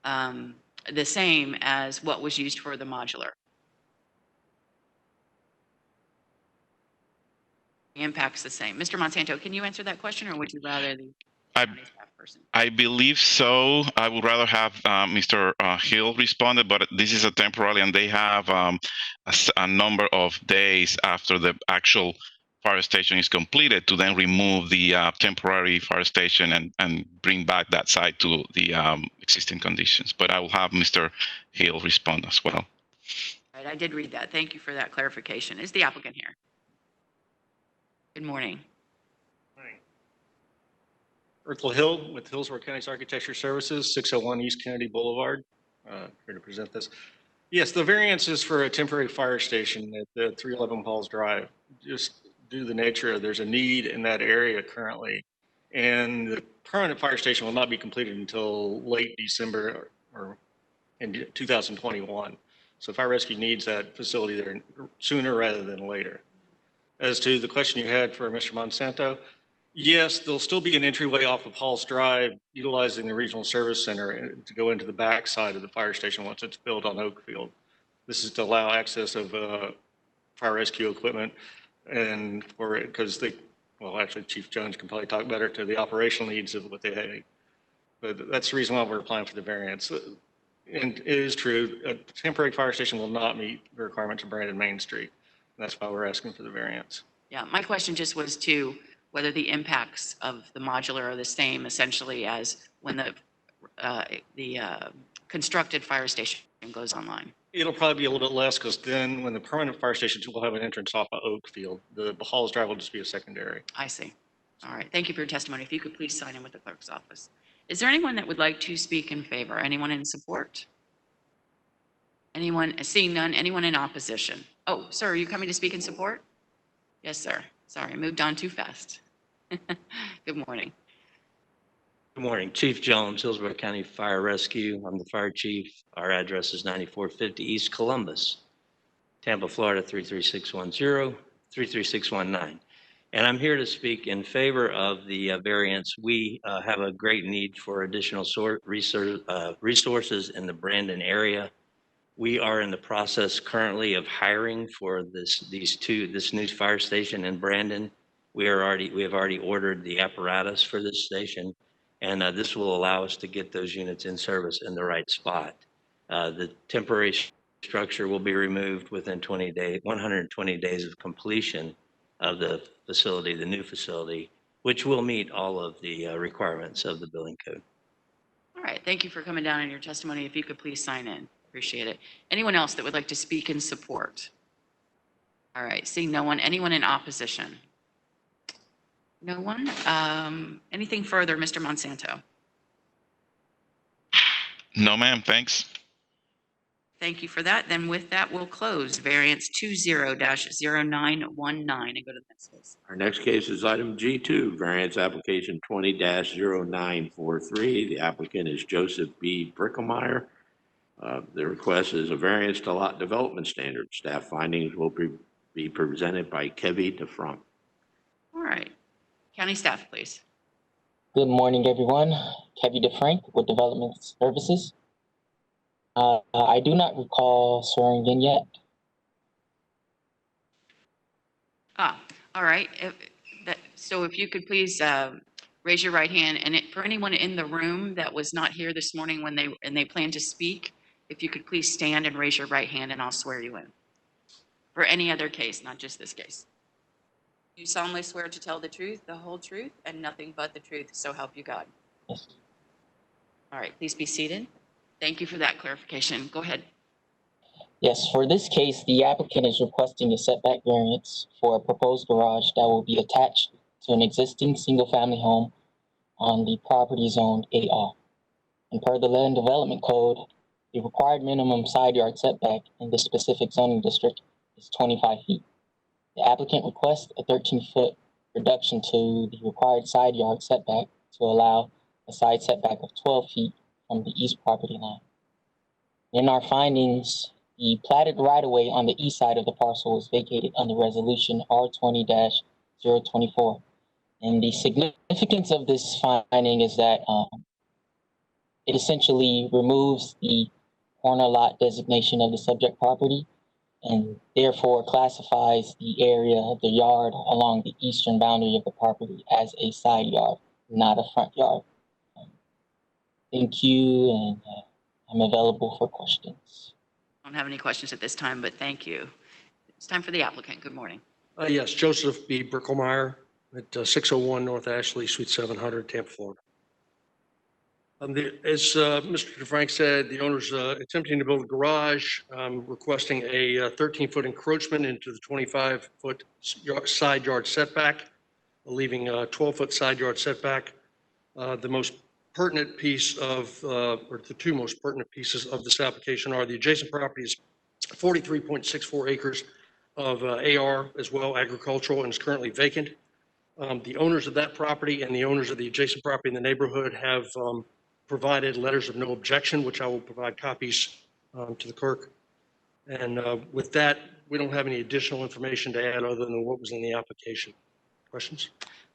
Speaker 1: the same as what was used for the modular? The impact's the same. Mr. Monsanto, can you answer that question, or would you rather the
Speaker 13: I-
Speaker 1: county staff person.
Speaker 13: I believe so. I would rather have Mr. Hill responded, but this is a temporary, and they have a number of days after the actual fire station is completed to then remove the temporary fire station and bring back that site to the existing conditions. But I will have Mr. Hill respond as well.
Speaker 1: Right, I did read that. Thank you for that clarification. Is the applicant here? Good morning.
Speaker 14: Urkel Hill with Hillsborough County's Architecture Services, 601 East Kennedy Boulevard. Here to present this. Yes, the variance is for a temporary fire station at the 311 Paul's Drive. Just due to the nature of there's a need in that area currently. And the permanent fire station will not be completed until late December or in 2021. So fire rescue needs that facility there sooner rather than later. As to the question you had for Mr. Monsanto, yes, there'll still be an entryway off of Hall's Drive utilizing the Regional Service Center to go into the back side of the fire station once it's built on Oakfield. This is to allow access of fire rescue equipment and for it, because well, actually Chief Jones can probably talk better to the operational needs of what they have. But that's the reason why we're applying for the variance. And it is true, a temporary fire station will not meet the requirements of Brandon Main Street. And that's why we're asking for the variance.
Speaker 1: Yeah, my question just was to whether the impacts of the modular are the same essentially as when the constructed fire station goes online.
Speaker 14: It'll probably be a little bit less because then when the permanent fire stations will have an entrance off of Oakfield, the Hall's Drive will just be a secondary.
Speaker 1: I see. All right. Thank you for your testimony. If you could please sign in with the clerk's office. Is there anyone that would like to speak in favor? Anyone in support? Anyone, seeing none, anyone in opposition? Oh, sir, are you coming to speak in support? Yes, sir. Sorry, I moved on too fast. Good morning.
Speaker 15: Good morning, Chief Jones, Hillsborough County Fire Rescue. I'm the fire chief. Our address is 9450 East Columbus, Tampa, Florida 33610, 33619. And I'm here to speak in favor of the variance. We have a great need for additional resources in the Brandon area. We are in the process currently of hiring for this new fire station in Brandon. We have already ordered the apparatus for this station, and this will allow us to get those units in service in the right spot. The temporary structure will be removed within 120 days of completion of the facility, the new facility, which will meet all of the requirements of the building code.
Speaker 1: All right. Thank you for coming down in your testimony. If you could please sign in. Appreciate it. Anyone else that would like to speak in support? All right. Seeing no one. Anyone in opposition? No one? Anything further, Mr. Monsanto?
Speaker 13: No, ma'am. Thanks.
Speaker 1: Thank you for that. Then with that, we'll close variance 20-0919 and go to the next case.
Speaker 2: Our next case is item G2, variance application 20-0943. The applicant is Joseph B. Brickelmeyer. The request is a variance to lot development standards. Staff findings will be presented by Kevy DeFranc.
Speaker 1: All right. County staff, please.
Speaker 16: Good morning, everyone. Kevy DeFranc with Development Services. I do not recall swearing in yet.
Speaker 1: All right. So if you could please raise your right hand, and for anyone in the room that was not here this morning when they plan to speak, if you could please stand and raise your right hand, and I'll swear you in. For any other case, not just this case. You solemnly swear to tell the truth, the whole truth, and nothing but the truth, so help you God.
Speaker 16: Yes.
Speaker 1: All right, please be seated. Thank you for that clarification. Go ahead.
Speaker 16: Yes, for this case, the applicant is requesting a setback variance for a proposed garage that will be attached to an existing single-family home on the property zoned AR. And per the Land Development Code, the required minimum side yard setback in this specific zoning district is 25 feet. The applicant requests a 13-foot reduction to the required side yard setback to allow a side setback of 12 feet from the east property line. In our findings, the platted right-of-way on the east side of the parcel is vacated under Resolution R20-024. And the significance of this finding is that it essentially removes the corner lot designation of the subject property and therefore classifies the area of the yard along the eastern boundary of the property as a side yard not a front yard. Thank you, and I'm available for questions.
Speaker 1: I don't have any questions at this time, but thank you. It's time for the applicant. Good morning.
Speaker 17: Yes, Joseph B. Brickelmeyer at 601 North Ashley, Suite 700, Tampa, Florida. As Mr. DeFrank said, the owner's attempting to build a garage, requesting a 13-foot encroachment into the 25-foot side yard setback, leaving a 12-foot side yard setback. The most pertinent piece of, or the two most pertinent pieces of this application are the adjacent property is 43.64 acres of AR as well, agricultural, and is currently vacant. The owners of that property and the owners of the adjacent property in the neighborhood have provided letters of no objection, which I will provide copies to the clerk. And with that, we don't have any additional information to add other than what was in the application. Questions?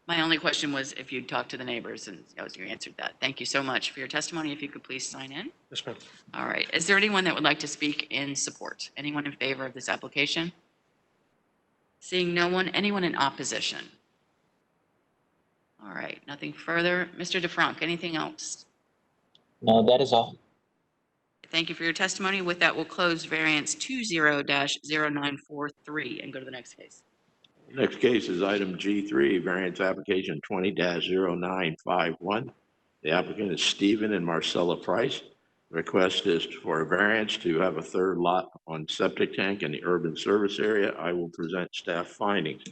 Speaker 1: My only question was if you'd talked to the neighbors, and you answered that. Thank you so much for your testimony. If you could please sign in.
Speaker 17: Yes, ma'am.
Speaker 1: All right. Is there anyone that would like to speak in support? Anyone in favor of this application? Seeing no one, anyone in opposition? All right, nothing further. Mr. DeFrank, anything else?
Speaker 16: No, that is all.
Speaker 1: Thank you for your testimony. With that, we'll close variance 20-0943 and go to the next case.
Speaker 2: Next case is item G3, variance application 20-0951. The applicant is Stephen and Marcella Price. The request is for a variance to have a third lot on septic tank in the urban service area. I will present staff findings.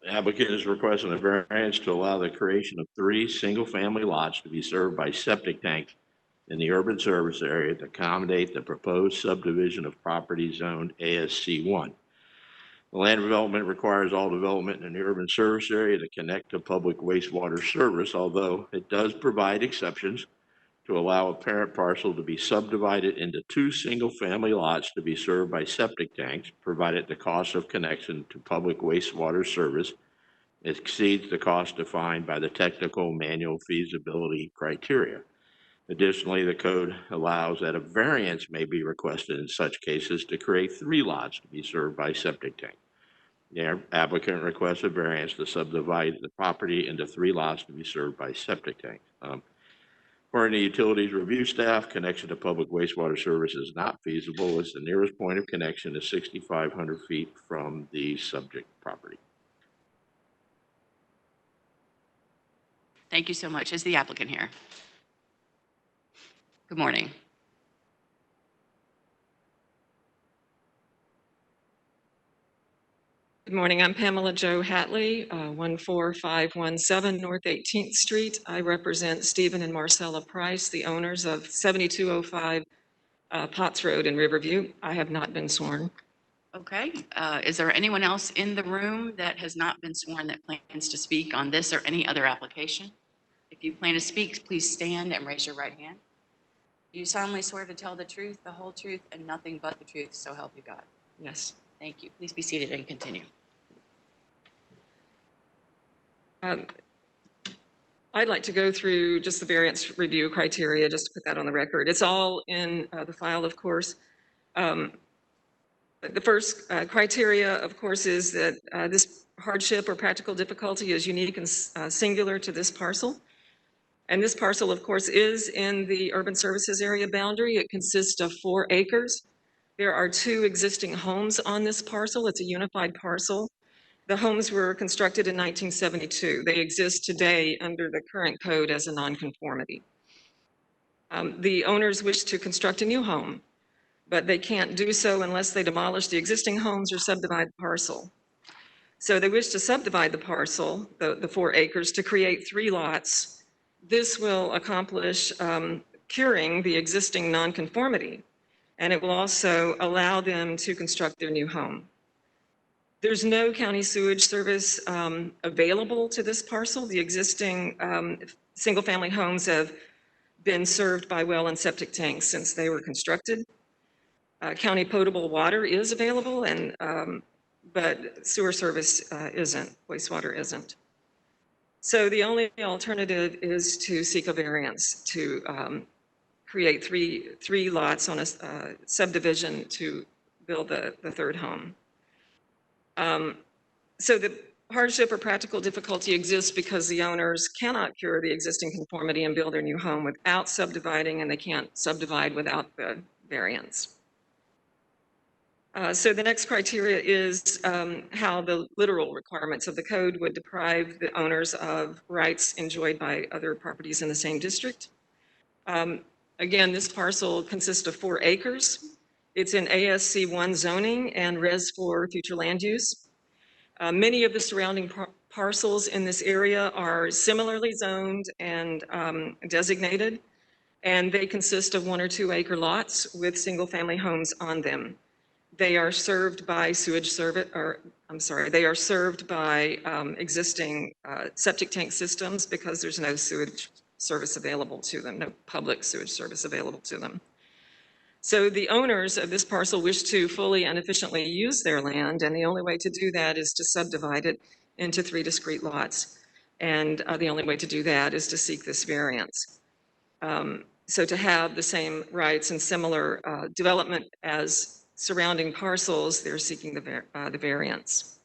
Speaker 2: The applicant is requesting a variance to allow the creation of 3 single-family lots to be served by septic tanks in the urban service area to accommodate the proposed subdivision of property zoned ASC1. The land development requires all development in the urban service area to connect to public wastewater service, although it does provide exceptions to allow a parent parcel to be subdivided into 2 single-family lots to be served by septic tanks, provided the cost of connection to public wastewater service exceeds the cost defined by the technical manual feasibility criteria. Additionally, the code allows that a variance may be requested in such cases to create 3 lots to be served by septic tank. The applicant requests a variance to subdivide the property into 3 lots to be served by septic tank. According to utilities review staff, connection to public wastewater service is not feasible as the nearest point of connection is 6,500 feet from the subject property.
Speaker 1: Thank you so much. Is the applicant here? Good morning.
Speaker 18: Good morning. I'm Pamela Jo Hatley, 14517 North 18th Street. I represent Stephen and Marcella Price, the owners of 7205 Potts Road in Riverview. I have not been sworn.
Speaker 1: Okay. Is there anyone else in the room that has not been sworn that plans to speak on this or any other application? If you plan to speak, please stand and raise your right hand. Do you solemnly swear to tell the truth, the whole truth, and nothing but the truth, so help you God?
Speaker 18: Yes.
Speaker 1: Thank you. Please be seated and continue.
Speaker 18: I'd like to go through just the variance review criteria, just to put that on the record. It's all in the file, of course. The first criteria, of course, is that this hardship or practical difficulty is unique and singular to this parcel. And this parcel, of course, is in the urban services area boundary. It consists of 4 acres. There are 2 existing homes on this parcel. It's a unified parcel. The homes were constructed in 1972. They exist today under the current code as a nonconformity. The owners wish to construct a new home, but they can't do so unless they demolish the existing homes or subdivide the parcel. So they wish to subdivide the parcel, the 4 acres, to create 3 lots. This will accomplish curing the existing nonconformity, and it will also allow them to construct their new home. There's no county sewage service available to this parcel. The existing single-family homes have been served by well and septic tanks since they were constructed. County potable water is available, and but sewer service isn't, wastewater isn't. So the only alternative is to seek a variance to create three lots on a subdivision to build the 3rd home. So hardship or practical difficulty exists because the owners cannot cure the existing conformity and build their new home without subdividing, and they can't subdivide without the variance. So the next criteria is how the literal requirements of the code would deprive the owners of rights enjoyed by other properties in the same district. Again, this parcel consists of 4 acres. It's in ASC 1 zoning and Res 4 future land use. Many of the surrounding parcels in this area are similarly zoned and designated, and they consist of 1 or 2 acre lots with single-family homes on them. They are served by sewage service, or I'm sorry, they are served by existing septic tank systems because there's no sewage service available to them, no public sewage service available to them. So the owners of this parcel wish to fully and efficiently use their land, and the only way to do that is to subdivide it into 3 discrete lots. And the only way to do that is to seek this variance. So to have the same rights and similar development as surrounding parcels, they're seeking the variance.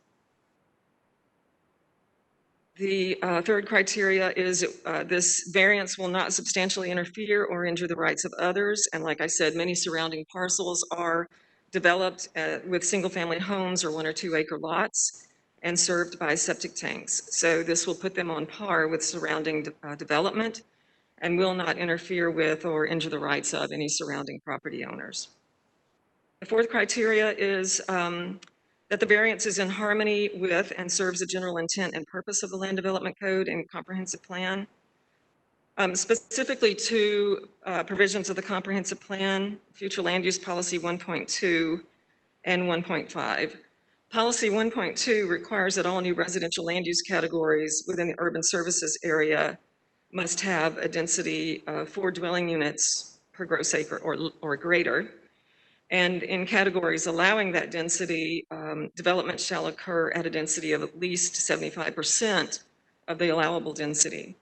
Speaker 18: The third criteria is this variance will not substantially interfere or injure the rights of others. And like I said, many surrounding parcels are developed with single-family homes or 1 or 2 acre lots and served by septic tanks. So this will put them on par with surrounding development and will not interfere with or injure the rights of any surrounding property owners. The fourth criteria is that the variance is in harmony with and serves the general intent and purpose of the Land Development Code and Comprehensive Plan. Specifically to provisions of the Comprehensive Plan, Future Land Use Policy 1.2 and 1.5. Policy 1.2 requires that all new residential land use categories within the urban services area must have a density of 4 dwelling units per gross acre or greater. And in categories allowing that density, development shall occur at a density of at least 75% of the allowable density.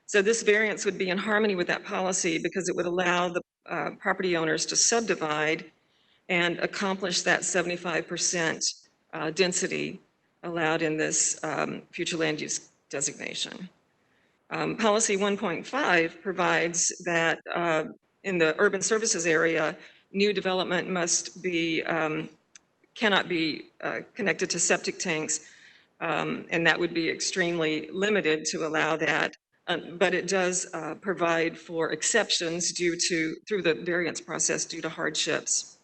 Speaker 18: So this variance would be in harmony with that policy because it would allow the property owners to subdivide and accomplish that 75% density allowed in this future land use designation. Policy 1.5 provides that in the urban services area, new development must be, cannot be connected to septic tanks, and that would be extremely limited to allow that. But it does provide for exceptions through the variance process due to hardships.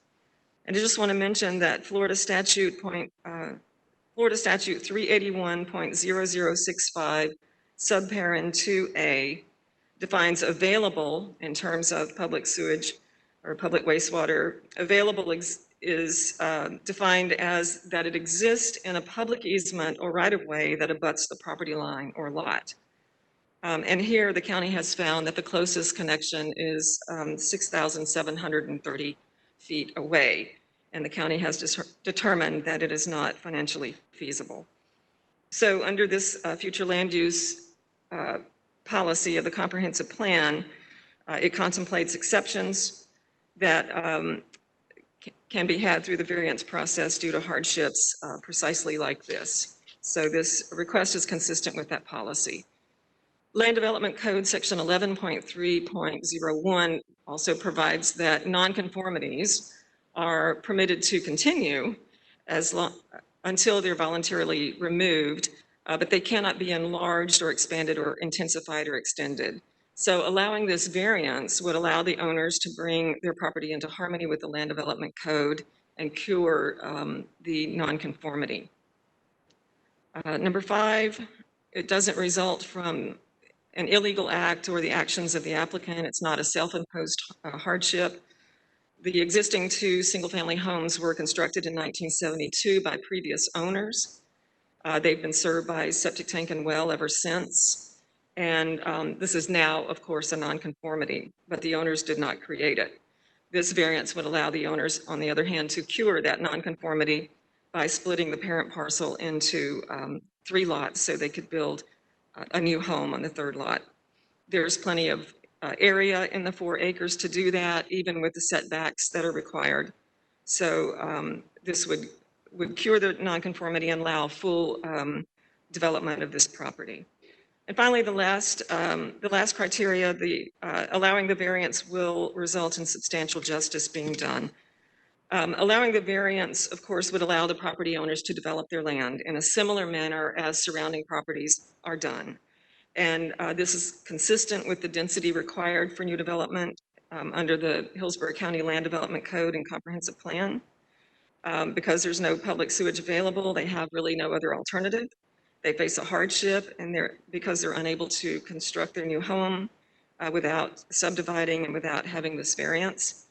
Speaker 18: And I just want to mention that Florida Statute 381.0065, subparent 2A, defines available in terms of public sewage or public wastewater. Available is defined as that it exists in a public easement or right-of-way that abuts the property line or lot. And here the county has found that the closest connection is 6,730 feet away, and the county has determined that it is not financially feasible. So under this future land use policy of the comprehensive plan, it contemplates exceptions that can be had through the variance process due to hardships precisely like this. So this request is consistent with that policy. Land Development Code Section 11.3.01 also provides that nonconformities are permitted to continue until they're voluntarily removed, but they cannot be enlarged or expanded or intensified or extended. So allowing this variance would allow the owners to bring their property into harmony with the Land Development Code and cure the nonconformity. Number 5, it doesn't result from an illegal act or the actions of the applicant. It's not a self-imposed hardship. The existing 2 single-family homes were constructed in 1972 by previous owners. They've been served by septic tank and well ever since. And this is now, of course, a nonconformity, but the owners did not create it. This variance would allow the owners, on the other hand, to cure that nonconformity by splitting the parent parcel into 3 lots so they could build a new home on the 3rd lot. There's plenty of area in the 4 acres to do that, even with the setbacks that are required. So this would cure the nonconformity and allow full development of this property. And finally, the last criteria, allowing the variance will result in substantial justice being done. Allowing the variance, of course, would allow the property owners to develop their land in a similar manner as surrounding properties are done. And this is consistent with the density required for new development under the Hillsborough County Land Development Code and Comprehensive Plan. Because there's no public sewage available, they have really no other alternative. They face a hardship, and because they're unable to construct their new home without subdividing and without having this variance.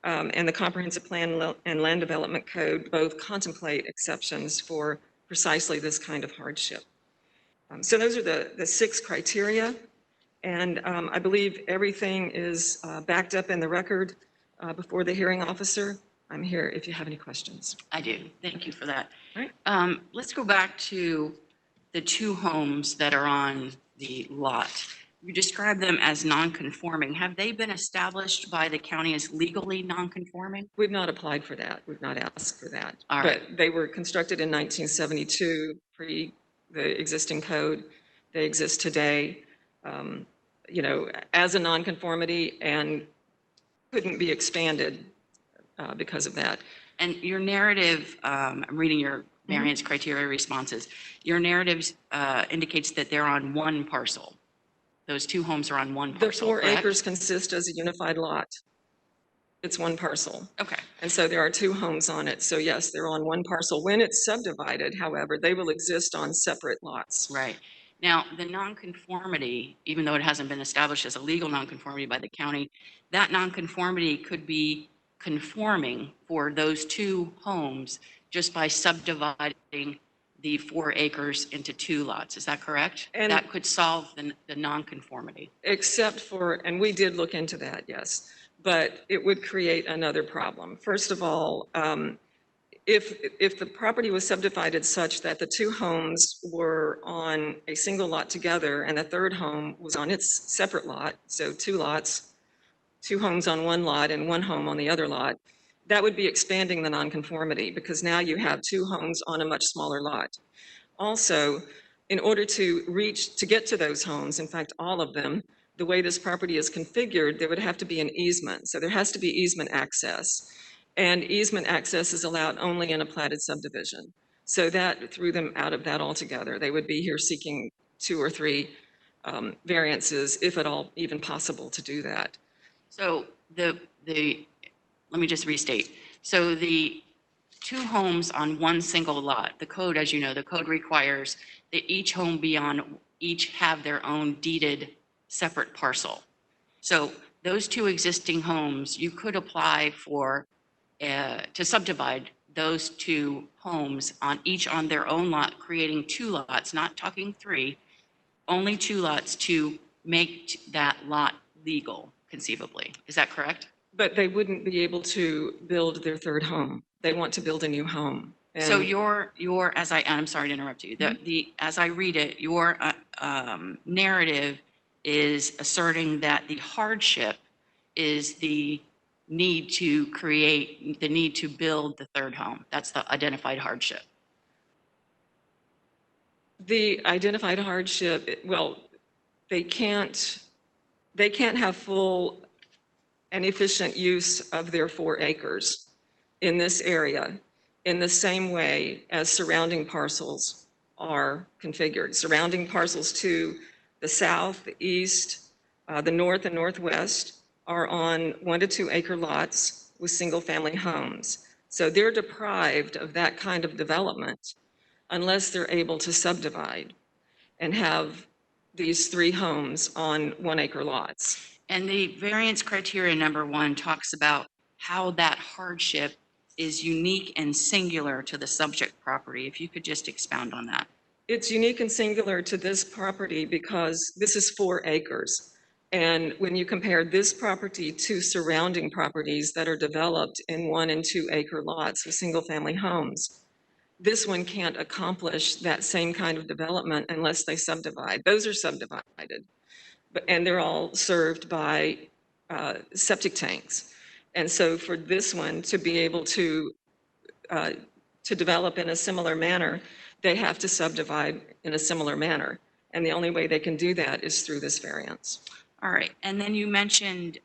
Speaker 18: And the Comprehensive Plan and Land Development Code both contemplate exceptions for precisely this kind of hardship. So those are the 6 criteria, and I believe everything is backed up in the record before the hearing officer. I'm here if you have any questions.
Speaker 1: I do. Thank you for that.
Speaker 18: All right.
Speaker 1: Let's go back to the 2 homes that are on the lot. You describe them as non-conforming. Have they been established by the county as legally non-conforming?
Speaker 18: We've not applied for that. We've not asked for that.
Speaker 1: All right.
Speaker 18: But they were constructed in 1972, pre the existing code. They exist today, as a non-conformity and couldn't be expanded because of that.
Speaker 1: And your narrative, I'm reading your variance criteria responses. Your narrative indicates that they're on one parcel. Those 2 homes are on one
Speaker 18: The
Speaker 1: parcel,
Speaker 18: 4
Speaker 1: correct?
Speaker 18: acres consist as a unified lot. It's one parcel.
Speaker 1: Okay.
Speaker 18: And so there are 2 homes on it. So yes, they're on one parcel. When it's subdivided, however, they will exist on separate lots.
Speaker 1: Right. Now, the nonconformity, even though it hasn't been established as a legal nonconformity by the county, that nonconformity could be conforming for those 2 homes just by subdividing the 4 acres into 2 lots. Is that correct?
Speaker 18: And
Speaker 1: that could solve the nonconformity.
Speaker 18: Except for, and we did look into that, yes, but it would create another problem. First of all, if the property was subdivided such that the 2 homes were on a single lot together and the 3rd home was on its separate lot, so 2 lots, 2 homes on one lot and 1 home on the other lot, that would be expanding the nonconformity because now you have 2 homes on a much smaller lot. Also, in order to get to those homes, in fact, all of them, the way this property is configured, there would have to be an easement. So there has to be easement access. And easement access is allowed only in a platted subdivision. So that threw them out of that altogether. They would be here seeking 2 or 3 variances, if at all even possible to do that.
Speaker 1: So let me just restate. So the 2 homes on one single lot, the code, as you know, the code requires that each home each have their own deeded separate parcel. So those 2 existing homes, you could apply for to subdivide those 2 homes each on their own lot, creating 2 lots, not talking 3, only 2 lots to make that lot legal, conceivably. Is that correct?
Speaker 18: But they wouldn't be able to build their 3rd home. They want to build a new home. And
Speaker 1: so I'm sorry to interrupt you. As I read it, your narrative is asserting that the hardship is the need to build the 3rd home. That's the identified hardship.
Speaker 18: The identified hardship, well, they can't have full and efficient use of their 4 acres in this area in the same way as surrounding parcels are configured. Surrounding parcels to the south, the east, the north and northwest are on 1 to 2 acre lots with single family homes. So they're deprived of that kind of development unless they're able to subdivide and have these 3 homes on 1 acre lots.
Speaker 1: And the variance criteria number 1 talks about how that hardship is unique and singular to the subject property. If you could just expound on that.
Speaker 18: It's unique and singular to this property because this is 4 acres. And when you compare this property to surrounding properties that are developed in 1 and 2 acre lots with single family homes, this one can't accomplish that same kind of development unless they subdivide. Those are subdivided, and they're all served by septic tanks. And so for this one to be able to develop in a similar manner, they have to subdivide in a similar manner. And the only way they can do that is through this variance.
Speaker 1: All right, and then you mentioned,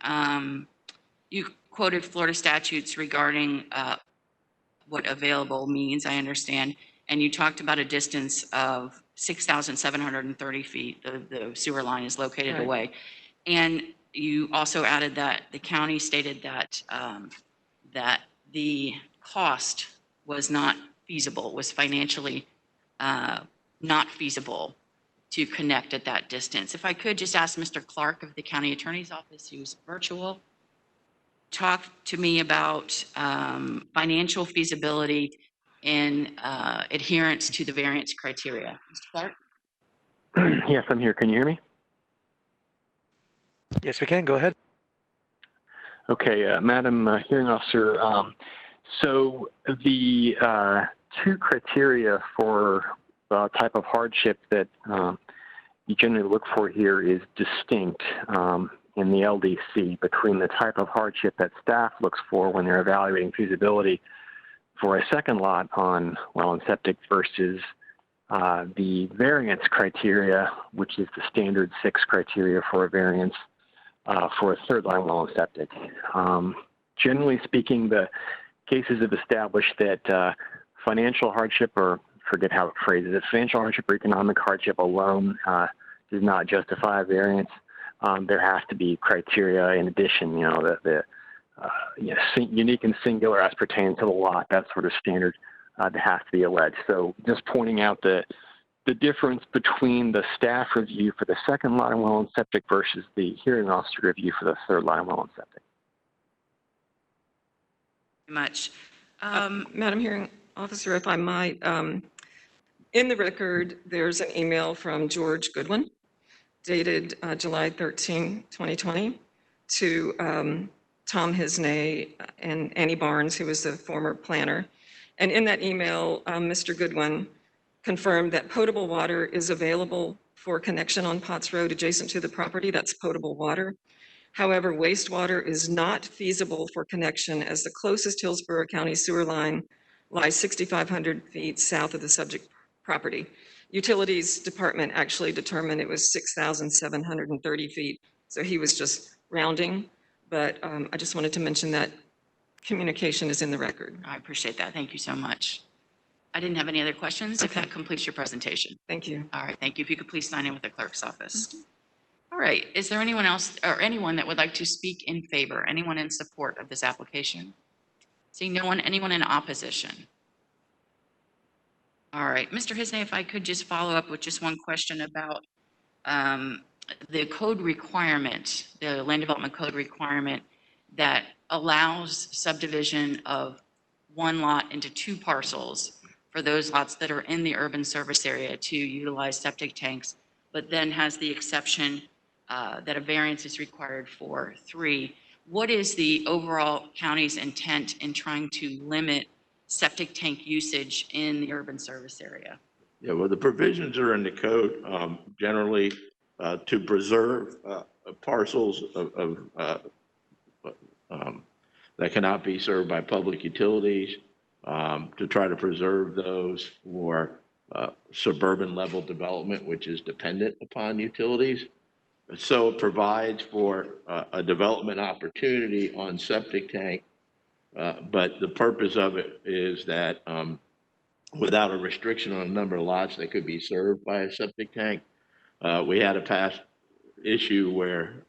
Speaker 1: you quoted Florida statutes regarding what available means, I understand, and you talked about a distance of 6,730 feet, the sewer line is located
Speaker 18: Right.
Speaker 1: away. And you also added that the county stated that, that the cost was not feasible, was financially not feasible to connect at that distance. If I could just ask Mr. Clark of the County Attorney's Office, who's virtual, talk to me about financial feasibility in adherence to the variance criteria. Mr. Clark?
Speaker 3: Yes, I'm here. Can you hear me?
Speaker 19: Yes, we can. Go ahead.
Speaker 3: Okay, Madam Hearing Officer, so the two criteria for the type of hardship that you generally look for here is distinct in the LDC between the type of hardship that staff looks for when they're evaluating feasibility for a second lot on well and septic versus the variance criteria, which is the standard 6 criteria for a variance for a third line well and septic. Generally speaking, the cases have established that financial hardship, or forget how it phrases it, financial hardship or economic hardship alone does not justify a variance. There has to be criteria in addition, you know, unique and singular as pertains to the lot, that sort of standard that has to be alleged. So just pointing out the difference between the staff review for the second line well and septic versus the hearing officer review for the third line well and septic.
Speaker 1: Much.
Speaker 18: Madam Hearing Officer, if I might, in the record, there's an email from George Goodwin dated July 13, 2020 to Tom Hiznay and Annie Barnes, who was the former planner. And in that email, Mr. Goodwin confirmed that potable water is available for connection on Potts Road adjacent to the property. That's potable water. However, wastewater is not feasible for connection as the closest Hillsborough County sewer line lies 6,500 feet south of the subject property. Utilities Department actually determined it was 6,730 feet. So he was just rounding, but I just wanted to mention that communication is in the record.
Speaker 1: I appreciate that. Thank you so much. I didn't have any other questions. If that completes your presentation.
Speaker 18: Thank you.
Speaker 1: All right, thank you. If you could please sign in with the clerk's office. All right, is there anyone else or anyone that would like to speak in favor? Anyone in support of this application? Seeing no one, anyone in opposition? All right, Mr. Hiznay, if I could just follow up with just one question about the code requirement, the land development code requirement that allows subdivision of one lot into 2 parcels for those lots that are in the urban service area to utilize septic tanks, but then has the exception that a variance is required for 3. What is the overall county's intent in trying to limit septic tank usage in the urban service area?
Speaker 2: Yeah, well, the provisions are in the code generally to preserve parcels that cannot be served by public utilities, to try to preserve those for suburban level development, which is dependent upon utilities. So it provides for a development opportunity on septic tank, but the purpose of it is that without a restriction on the number of lots that could be served by a septic tank. We had a past issue where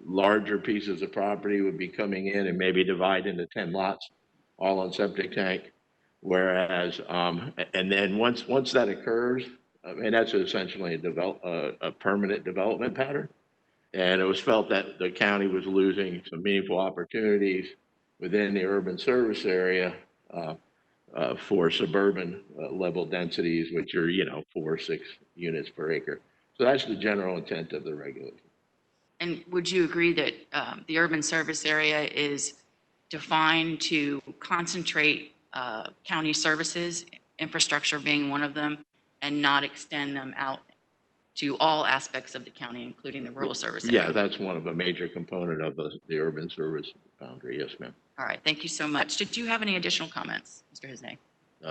Speaker 2: larger pieces of property would be coming in and maybe divide into 10 lots, all on septic tank. Whereas, and then once that occurs, and that's essentially a permanent development pattern. And it was felt that the county was losing some meaningful opportunities within the urban service area for suburban level densities, which are, 4 or 6 units per acre. So that's the general intent of the regulation.
Speaker 1: And would you agree that the urban service area is defined to concentrate county services, infrastructure being one of them, and not extend them out to all aspects of the county, including the rural service area?
Speaker 2: Yeah, that's one of a major component of the urban service boundary. Yes, ma'am.
Speaker 1: All right, thank you so much. Did you have any additional comments, Mr. Hiznay?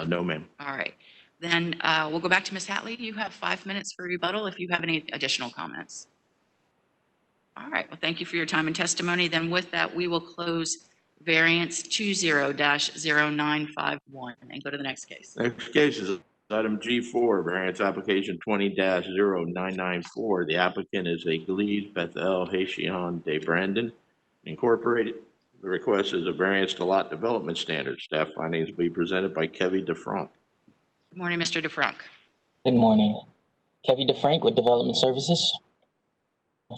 Speaker 2: No, ma'am.
Speaker 1: All right. Then we'll go back to Ms. Hatley. You have 5 minutes for rebuttal if you have any additional comments. All right, well, thank you for your time and testimony. Then with that, we will close variance 20-0951 and go to the next case.
Speaker 2: Next case is item G4, variance application 20-0994. The applicant is Église Bethel Haitian de Brandon Incorporated. The request is a variance to lot development standards. Staff findings will be presented by Kevin DeFranc.
Speaker 1: Good morning, Mr. DeFranc.
Speaker 16: Good morning. Kevin DeFranc with Development Services.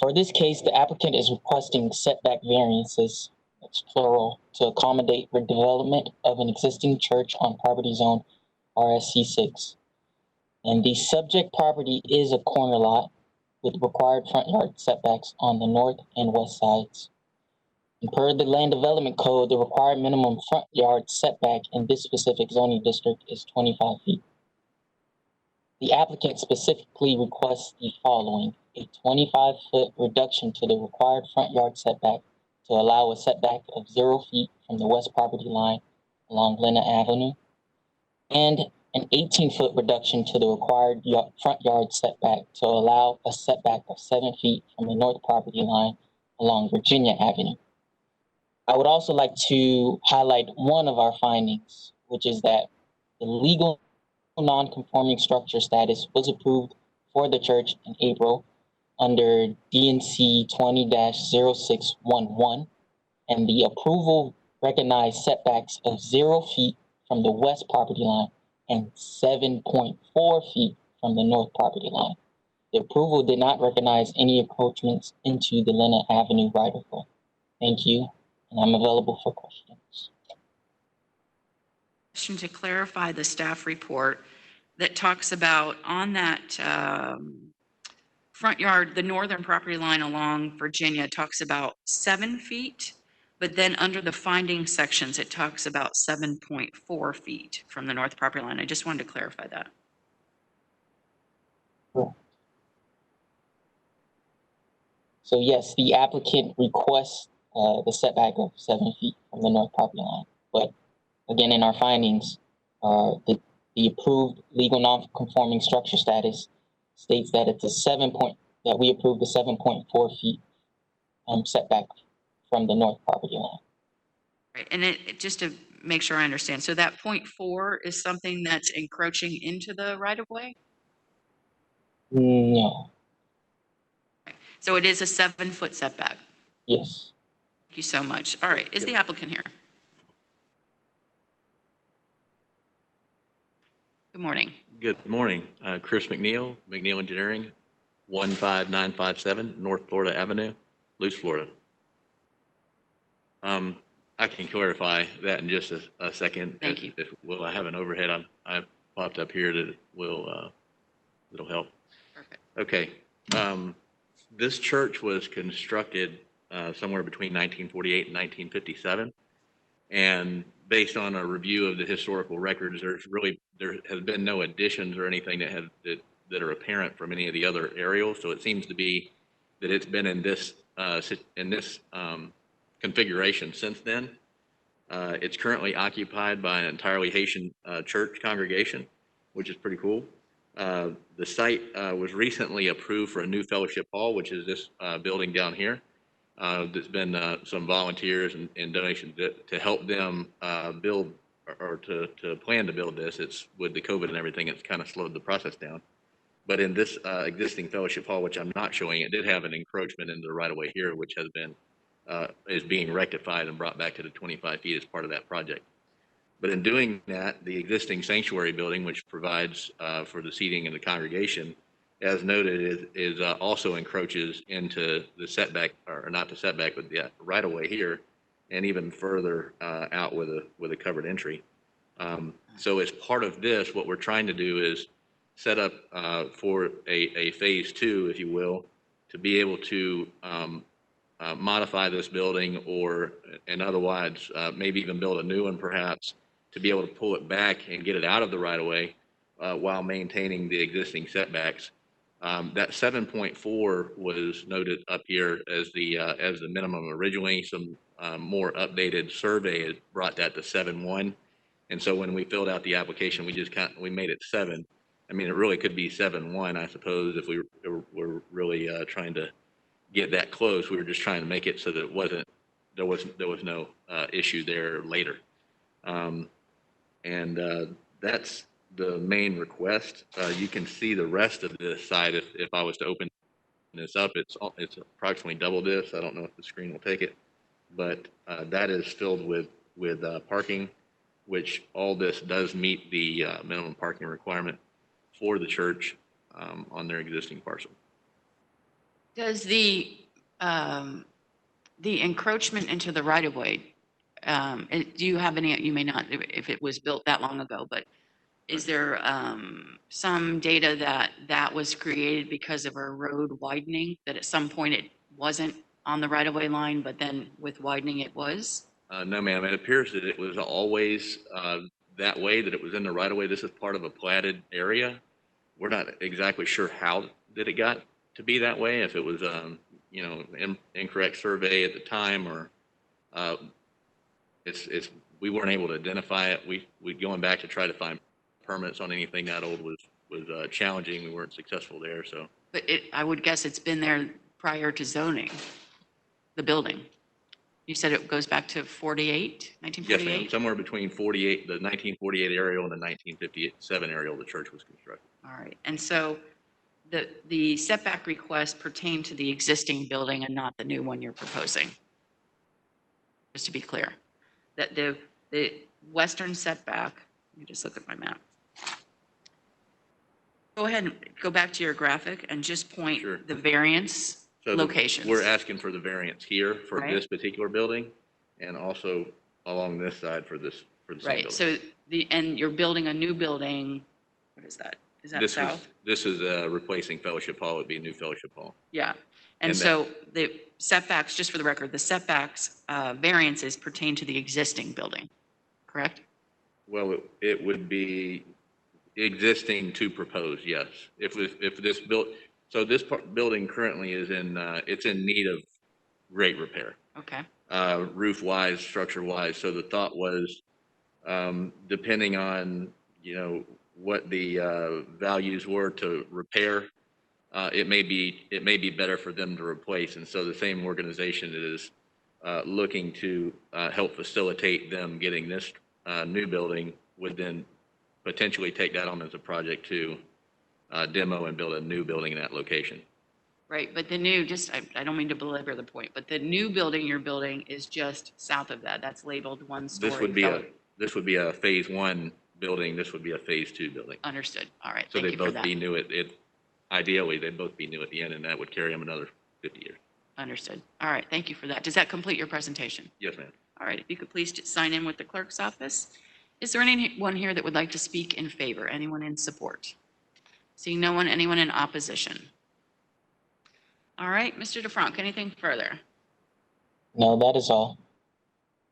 Speaker 16: For this case, the applicant is requesting setback variances, it's plural, to accommodate redevelopment of an existing church on property zone RSC6. And the subject property is a corner lot with required front yard setbacks on the north and west sides. And per the Land Development Code, the required minimum front yard setback in this specific zoning district is 25 feet. The applicant specifically requests the following: a 25-foot reduction to the required front yard setback to allow a setback of 0 feet from the west property line along Glenna Avenue, and an 18-foot reduction to the required front yard setback to allow a setback of 7 feet from the north property line along Virginia Avenue. I would also like to highlight one of our findings, which is that the legal non-conforming structure status was approved for the church in April under DNC 20-0611, and the approval recognized setbacks of 0 feet from the west property line and 7.4 feet from the north property line. The approval did not recognize any encroachments into the Glenna Avenue right-of-way. Thank you, and I'm available for questions.
Speaker 1: Question to clarify the staff report that talks about on that front yard, the northern property line along Virginia talks about 7 feet, but then under the finding sections, it talks about 7.4 feet from the north property line. I just wanted to clarify that.
Speaker 16: So yes, the applicant requests the setback of 7 feet from the north property line. But again, in our findings, the approved legal non-conforming structure status states that it's that we approved the 7.4 feet setback from the north property line.
Speaker 1: Right, and it just to make sure I understand, so that 0.4 is something that's encroaching into the right-of-way?
Speaker 16: No.
Speaker 1: So it is a 7-foot setback?
Speaker 16: Yes.
Speaker 1: Thank you so much. All right, is the applicant here? Good morning.
Speaker 19: Good morning. Chris McNeil, McNeil Engineering, 15957 North Florida Avenue, Luce, Florida. I can clarify that in just a second.
Speaker 1: Thank you.
Speaker 19: If I have an overhead, I popped up here that it'll help.
Speaker 1: Perfect.
Speaker 19: Okay. This church was constructed somewhere between 1948 and 1957. And based on a review of the historical records, there has been no additions or anything that are apparent from any of the other aerials. So it seems to be that it's been in this configuration since then. It's currently occupied by an entirely Haitian church congregation, which is pretty cool. The site was recently approved for a new fellowship hall, which is this building down here. There's been some volunteers and donations to help them build or to plan to build this. It's with the COVID and everything, it's kind of slowed the process down. But in this existing fellowship hall, which I'm not showing, it did have an encroachment into the right of way here, which has been is being rectified and brought back to the 25 feet as part of that project. But in doing that, the existing sanctuary building, which provides for the seating and the congregation, as noted, is also encroaches into the setback, or not the setback, but the right of way here, and even further out with a covered entry. So as part of this, what we're trying to do is set up for a phase 2, if you will, to be able to modify this building, and otherwise maybe even build a new one perhaps, to be able to pull it back and get it out of the right of way while maintaining the existing setbacks. That 7.4 was noted up here as the minimum originally. Some more updated survey has brought that to 7.1. And so when we filled out the application, we made it 7. I mean, it really could be 7-1, I suppose, if we were really trying to get that close. We were just trying to make it so that there was no issue there later. That's the main request. You can see the rest of this side. If I was to open this up, it's approximately double this. I don't know if the screen will take it, but that is filled with parking, which all this does meet the minimum parking requirement for the church on their existing parcel.
Speaker 1: Does the encroachment into the right of way, do you have any, you may not, if it was built that long ago, but is there some data that was created because of a road widening, that at some point it wasn't on the right of way line, but then with widening it was?
Speaker 19: No, ma'am. It appears that it was always that way, that it was in the right of way. This is part of a platted area. We're not exactly sure how that it got to be that way, if it was, incorrect survey at the time, or we weren't able to identify it. We going back to try to find permits on anything that old was challenging. We weren't successful there, so.
Speaker 1: But I would guess it's been there prior to zoning, the building. You said it goes back to 1948?
Speaker 19: Yes, ma'am. Somewhere between the 1948 aerial and the 1957 aerial, the church was constructed.
Speaker 1: All right. And so the setback request pertained to the existing building and not the new one you're proposing? Just to be clear, that the western setback, let me just look at my map. Go ahead and go back to your graphic and just point the variance locations.
Speaker 19: We're asking for the variance here for
Speaker 1: Right.
Speaker 19: this particular building, and also along this side for the same
Speaker 1: Right.
Speaker 19: building.
Speaker 1: So and you're building a new building. What is that? Is that south?
Speaker 19: This is replacing Fellowship Hall. It'd be a new Fellowship Hall.
Speaker 1: Yeah. And so the setbacks, just for the record, the setbacks variances pertain to the existing building, correct?
Speaker 19: Well, it would be existing to propose, yes. If this building currently is it's in need of great repair.
Speaker 1: Okay.
Speaker 19: Roof wise, structure wise. So the thought was, depending on, what the values were to repair, it may be better for them to replace. And so the same organization is looking to help facilitate them getting this new building, would then potentially take that on as a project to demo and build a new building in that location.
Speaker 1: Right, but the new, I don't mean to belabor the point, but the new building you're building is just south of that. That's labeled one story.
Speaker 19: This would be a phase 1 building. This would be a phase 2 building.
Speaker 1: Understood. All right.
Speaker 19: So
Speaker 1: Thank
Speaker 19: they'd
Speaker 1: you for
Speaker 19: both
Speaker 1: that.
Speaker 19: be new ideally, they'd both be new at the end, and that would carry them another 50 years.
Speaker 1: Understood. All right. Thank you for that. Does that complete your presentation?
Speaker 19: Yes, ma'am.
Speaker 1: All right. If you could please sign in with the clerk's office. Is there anyone here that would like to speak in favor? Anyone in support? Seeing no one, anyone in opposition? All right, Mr. DeFranc, anything further?
Speaker 16: No, that is all.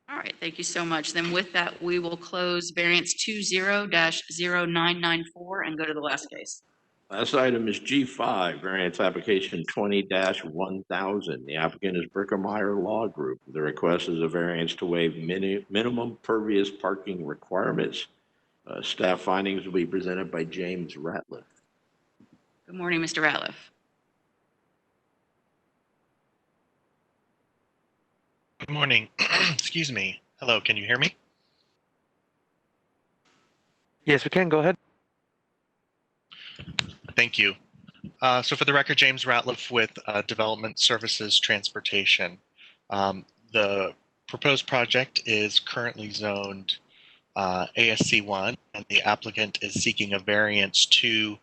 Speaker 1: All right, thank you so much. Then with that, we will close variance 20-0994 and go to the last case.
Speaker 2: Last item is G5, variance application 20-1000. The applicant is Brickemeyer Law Group. The request is a variance to waive minimum pervious parking requirements. Staff findings will be presented by James Ratliff.
Speaker 1: Good morning, Mr. Ratliff.
Speaker 20: Good morning. Excuse me. Hello, can you hear me?
Speaker 3: Yes, we can. Go ahead.
Speaker 20: Thank you. So for the record, James Ratliff with Development Services Transportation. The proposed project is currently zoned ASC1, and the applicant is seeking a variance to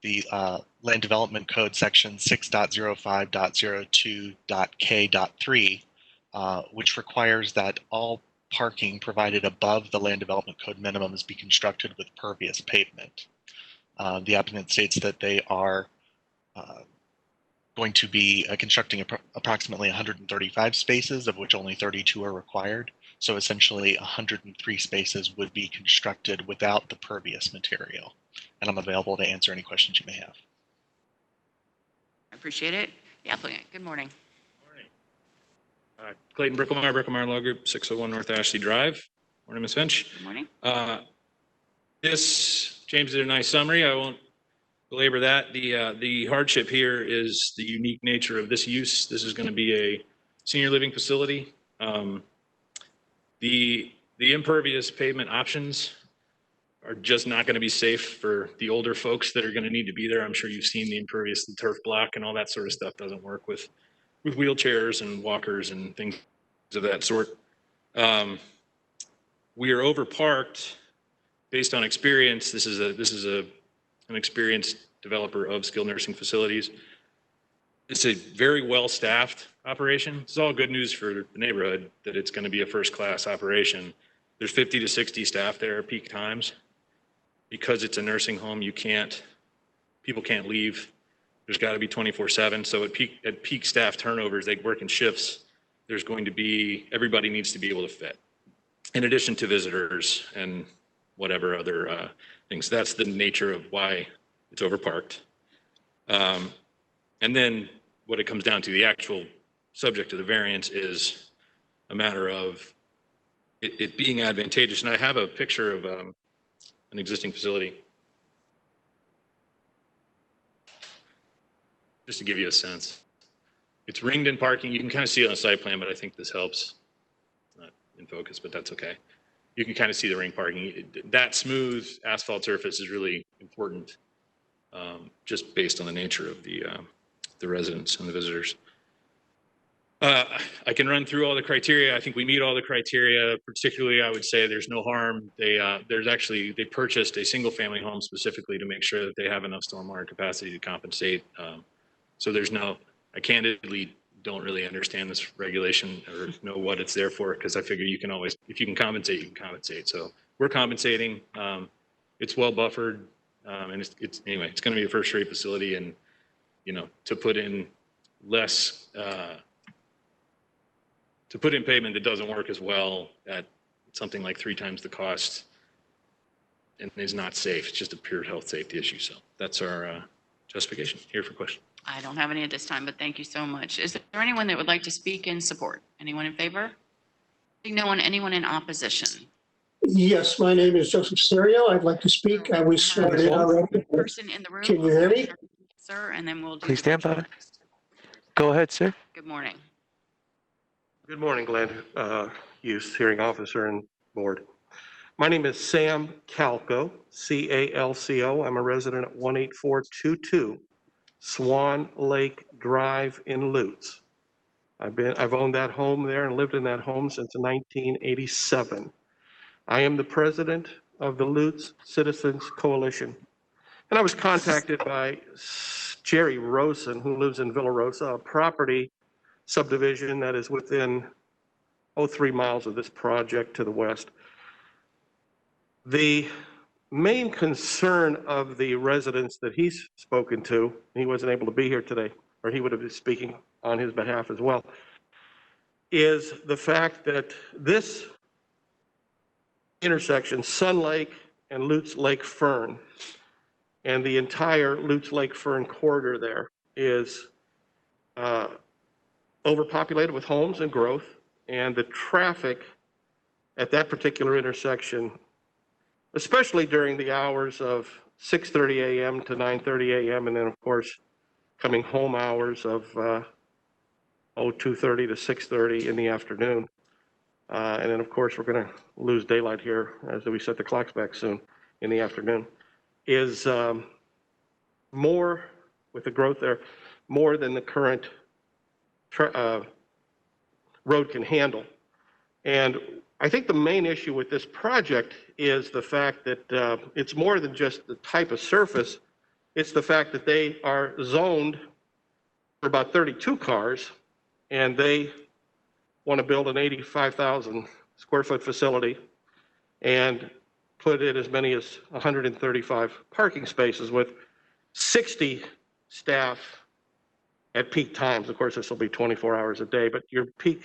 Speaker 20: the Land Development Code section 6.05.02.k.3, which requires that all parking provided above the Land Development Code minimums be constructed with pervious pavement. The applicant states that they are going to be constructing approximately 135 spaces, of which only 32 are required. So essentially 103 spaces would be constructed without the pervious material. And I'm available to answer any questions you may have.
Speaker 1: I appreciate it. The applicant, good morning.
Speaker 21: Clayton Brickelmeyer, Brickelmeyer Law Group, 601 North Ashley Drive. Morning, Ms. Finch.
Speaker 1: Good morning.
Speaker 21: James did a nice summary. I won't belabor that. The hardship here is the unique nature of this use. This is going to be a senior living facility. The impervious pavement options are just not going to be safe for the older folks that are going to need to be there. I'm sure you've seen the impervious, the turf block and all that sort of stuff doesn't work with wheelchairs and walkers and things of that sort. We are overparked based on experience. This is an experienced developer of skilled nursing facilities. It's a very well-staffed operation. It's all good news for the neighborhood that it's going to be a first-class operation. There's 50 to 60 staff there at peak times. Because it's a nursing home, people can't leave. There's got to be 24/7. So at peak staff turnovers, they work in shifts. There's going to be, everybody needs to be able to fit. In addition to visitors and whatever other things. That's the nature of why it's overparked. And then what it comes down to, the actual subject of the variance is a matter of it being advantageous. And I have a picture of an existing facility. Just to give you a sense. It's ringed in parking. You can kind of see it on the site plan, but I think this helps. Not in focus, but that's okay. You can kind of see the ring parking. That smooth asphalt surface is really important, just based on the nature of the residents and the visitors. I can run through all the criteria. I think we meet all the criteria. Particularly, I would say there's no harm. They purchased a single family home specifically to make sure that they have enough stormwater capacity to compensate. So I candidly don't really understand this regulation or know what it's there for, because I figure if you can compensate, you can compensate. So we're compensating. It's well buffered, and it's going to be a first-rate facility, and to put in pavement that doesn't work as well at something like 3 times the cost and is not safe. It's just a pure health safety issue. So that's our justification. Here for questions.
Speaker 1: I don't have any at this time, but thank you so much. Is there anyone that would like to speak in support? Anyone in favor? Seeing no one, anyone in opposition?
Speaker 22: Yes, my name is Joseph Serio. I'd like to speak. I was sworn in already.
Speaker 1: Person in the room.
Speaker 22: Can you hear me?
Speaker 1: Sir, and then we'll do.
Speaker 3: Please stand by. Go ahead, sir.
Speaker 1: Good morning.
Speaker 17: Good morning, Glenn, Youth Hearing Officer and Board. My name is Sam Calco, C-A-L-C-O. I'm a resident at 18422 Swan Lake Drive in Lutz. I've owned that home there and lived in that home since 1987. I am the president of the Lutz Citizens Coalition. And I was contacted by Jerry Rosen, who lives in Villa Rosa, a property subdivision that is within 3 miles of this project to the west. The main concern of the residents that he's spoken to, he wasn't able to be here today, or he would have been speaking on his behalf as well, is the fact that this intersection, Sun Lake and Lutz Lake Fern, and the entire Lutz Lake Fern corridor there is overpopulated with homes and growth, and the traffic at that particular intersection, especially during the hours of 6:30 a.m. to 9:30 a.m., and then of course coming home hours of 2:30 to 6:30 in the afternoon. And then of course we're going to lose daylight here as we set the clocks back soon in the afternoon, is more, with the growth there, more than the current road can handle. And I think the main issue with this project is the fact that it's more than just the type of surface. It's the fact that they are zoned for about 32 cars, and they want to build an 85,000 square foot facility and put in as many as 135 parking spaces with 60 staff at peak times. Of course, this will be 24 hours a day, but your peak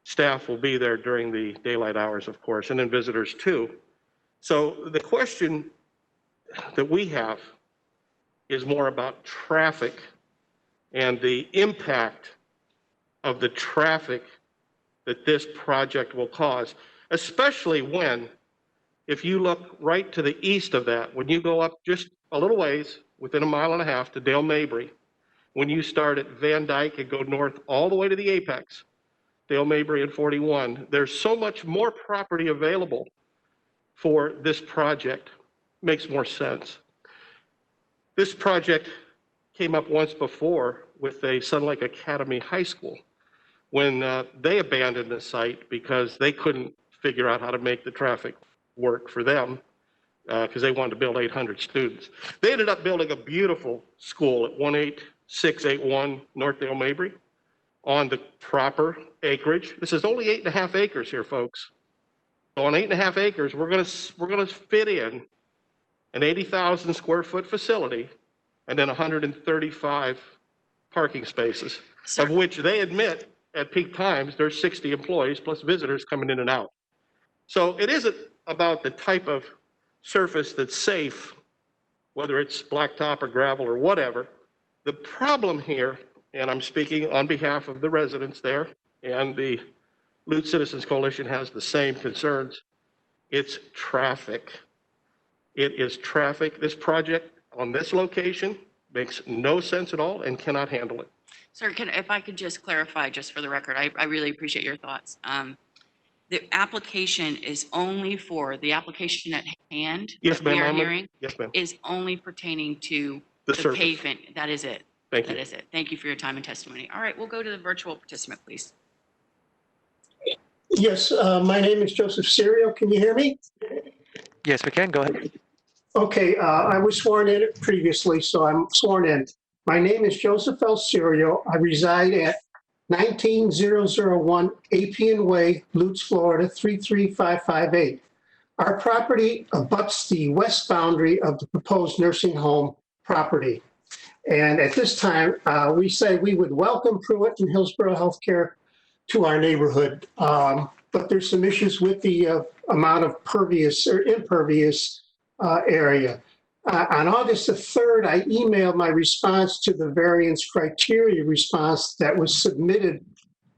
Speaker 17: staff will be there during the daylight hours, of course, and then visitors too. So the question that we have is more about traffic and the impact of the traffic that this project will cause.
Speaker 22: especially when, if you look right to the east of that, when you go up just a little ways, within 1.5 miles to Dale Mabry, when you start at Van Dyke and go north all the way to the apex, Dale Mabry and 41, there's so much more property available for this project. Makes more sense. This project came up once before with a Sun Lake Academy High School when they abandoned the site because they couldn't figure out how to make the traffic work for them because they wanted to build 800 students. They ended up building a beautiful school at 18681 North Dale Mabry on the proper acreage. This is only 8.5 acres here, folks. So on 8.5 acres, we're gonna fit in an 80,000 square foot facility and then 135 parking spaces, of which they admit at peak times there's 60 employees plus visitors coming in and out. So it isn't about the type of surface that's safe, whether it's blacktop or gravel or whatever. The problem here, and I'm speaking on behalf of the residents there, and the Lute Citizens Coalition has the same concerns, it's traffic. It is traffic. This project on this location makes no sense at all and cannot handle it.
Speaker 1: Sir, if I could just clarify, just for the record, I really appreciate your thoughts. The application is only for, the application at hand.
Speaker 22: Yes, ma'am.
Speaker 1: We are hearing
Speaker 22: Yes, ma'am.
Speaker 1: is only pertaining to
Speaker 22: The
Speaker 1: the
Speaker 22: surface.
Speaker 1: pavement. That is it.
Speaker 22: Thank you.
Speaker 1: That is it. Thank you for your time and testimony. All right, we'll go to the virtual participant, please.
Speaker 22: Yes, my name is Joseph Serio. Can you hear me?
Speaker 3: Yes, we can. Go ahead.
Speaker 22: Okay, I was sworn in previously, so I'm sworn in. My name is Joseph L. Serio. I reside at 19001 Appian Way, Lutz, Florida, 33558. Our property abuts the west boundary of the proposed nursing home property. And at this time, we say we would welcome Pruitt and Hillsborough Healthcare to our neighborhood. But there's some issues with the amount of pervious or impervious area. On August the 3rd, I emailed my response to the variance criteria response that was submitted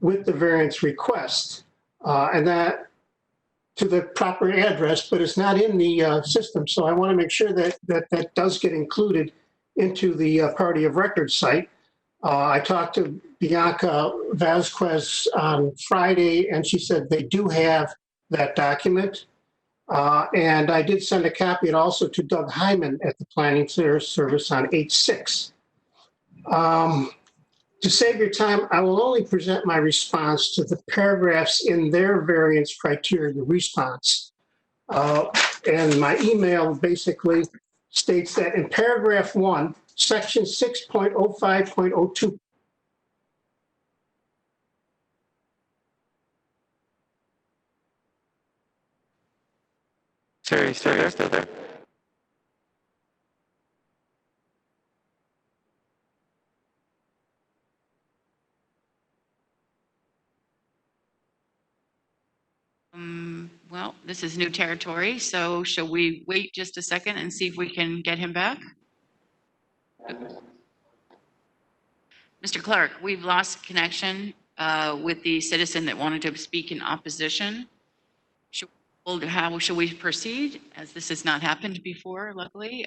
Speaker 22: with the variance request. And that to the proper address, but it's not in the system. So I want to make sure that that does get included into the party of record site. I talked to Bianca Vasquez on Friday, and she said they do have that document. And I did send a copy and also to Doug Hyman at the Planning Service on 8/6. To save your time, I will only present my response to the paragraphs in their variance criteria response. And my email basically states that in paragraph 1, section 6.05.02.
Speaker 3: Siri, still there?
Speaker 1: Well, this is new territory, so shall we wait just a second and see if we can get him back? Mr. Clark, we've lost connection with the citizen that wanted to speak in opposition. How shall we proceed? As this has not happened before, luckily.